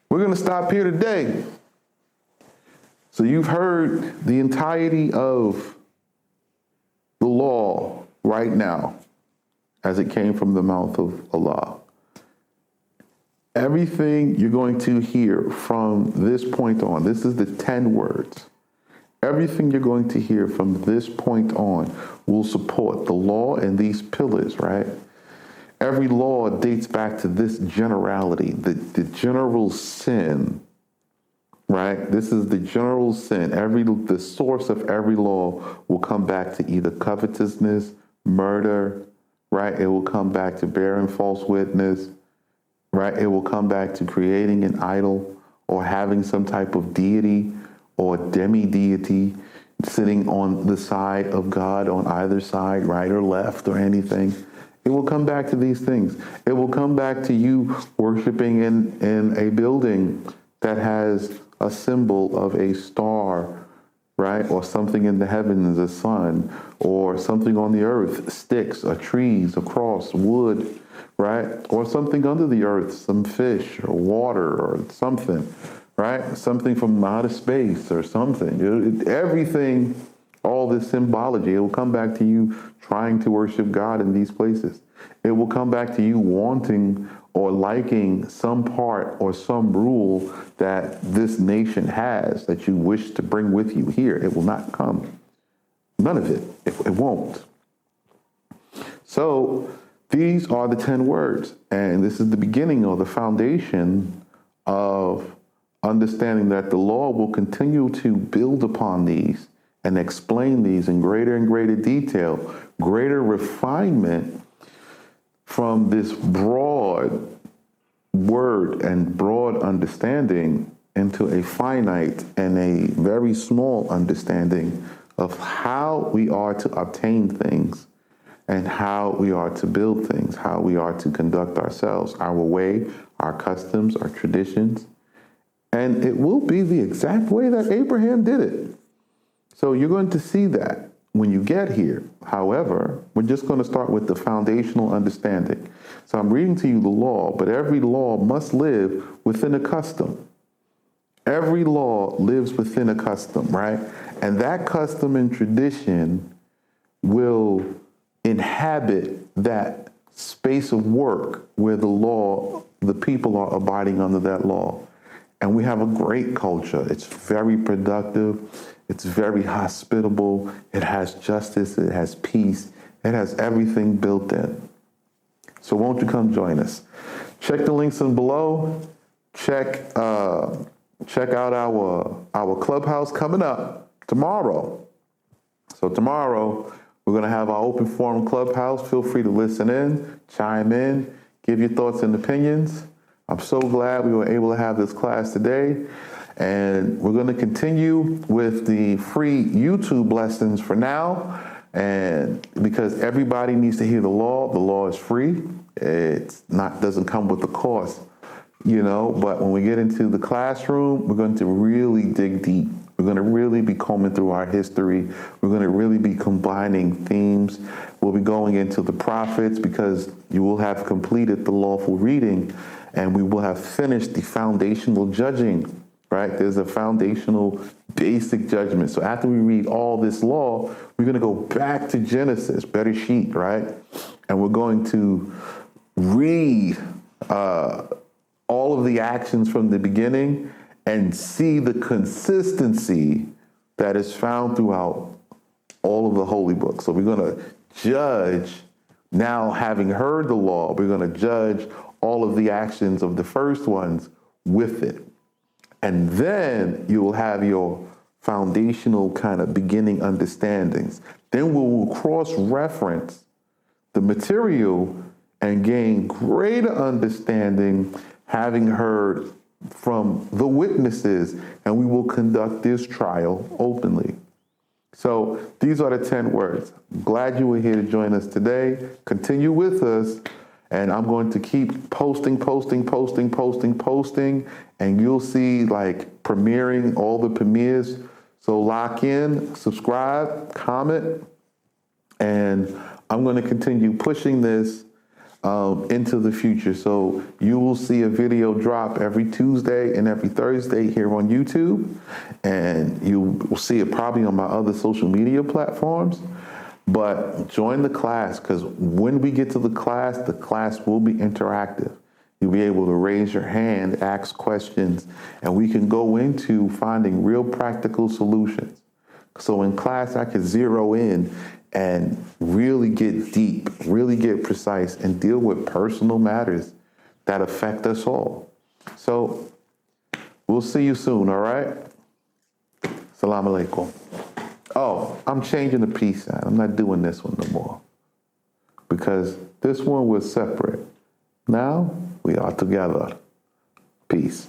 Speaker 1: We're going to stop here today. So you've heard the entirety of the law right now as it came from the mouth of Allah. Everything you're going to hear from this point on, this is the 10 words. Everything you're going to hear from this point on will support the law and these pillars, right? Every law dates back to this generality, the general sin right? This is the general sin. The source of every law will come back to either covetousness, murder, right? It will come back to bearing false witness, right? It will come back to creating an idol or having some type of deity or demi-deity sitting on the side of God on either side, right or left or anything. It will come back to these things. It will come back to you worshiping in a building that has a symbol of a star, right? Or something in the heavens, a sun, or something on the earth, sticks, or trees, a cross, wood, right? Or something under the earth, some fish or water or something, right? Something from outer space or something. Everything, all this symbology, it will come back to you trying to worship God in these places. It will come back to you wanting or liking some part or some rule that this nation has that you wish to bring with you here. It will not come. None of it. It won't. So these are the 10 words. And this is the beginning or the foundation of understanding that the law will continue to build upon these and explain these in greater and greater detail, greater refinement from this broad word and broad understanding into a finite and a very small understanding of how we are to obtain things and how we are to build things, how we are to conduct ourselves, our way, our customs, our traditions. And it will be the exact way that Abraham did it. So you're going to see that when you get here. However, we're just going to start with the foundational understanding. So I'm reading to you the law, but every law must live within a custom. Every law lives within a custom, right? And that custom and tradition will inhabit that space of work where the people are abiding under that law. And we have a great culture. It's very productive. It's very hospitable. It has justice. It has peace. It has everything built in. So won't you come join us? Check the links in below. Check out our clubhouse coming up tomorrow. So tomorrow we're going to have our open forum clubhouse. Feel free to listen in, chime in, give your thoughts and opinions. I'm so glad we were able to have this class today. And we're going to continue with the free YouTube lessons for now. And because everybody needs to hear the law is free. Doesn't come with the cost, but when we get into the classroom, we're going to really dig deep. We're going to really be combing through our history. We're going to really be combining themes. We'll be going into the prophets because you will have completed the lawful reading and we will have finished the foundational judging, right? There's a foundational basic judgment. So after we read all this law, we're going to go back to Genesis, Bereshit, right? And we're going to read all of the actions from the beginning and see the consistency that is found throughout all of the holy books. So we're going to judge, now having heard the law, we're going to judge all of the actions of the first ones with it. And then you will have your foundational kind of beginning understandings. Then we will cross-reference the material and gain greater understanding having heard from the witnesses, and we will conduct this trial openly. So these are the 10 words. I'm glad you were here to join us today. Continue with us, and I'm going to keep posting, and you'll see premiering all the premieres. So lock in, subscribe, comment, and I'm going to continue pushing this into the future. So you will see a video drop every Tuesday and every Thursday here on YouTube, and you will see it probably on my other social media platforms. But join the class, because when we get to the class will be interactive. You'll be able to raise your hand, ask questions, and we can go into finding real practical solutions. So in class, I could zero in and really get deep, really get precise, and deal with personal matters that affect us all. So We'll see you soon, all right? Salam alaikum. Oh, I'm changing the peace sign. I'm not doing this one no more. Because this one was separate. Now, we are together. Peace.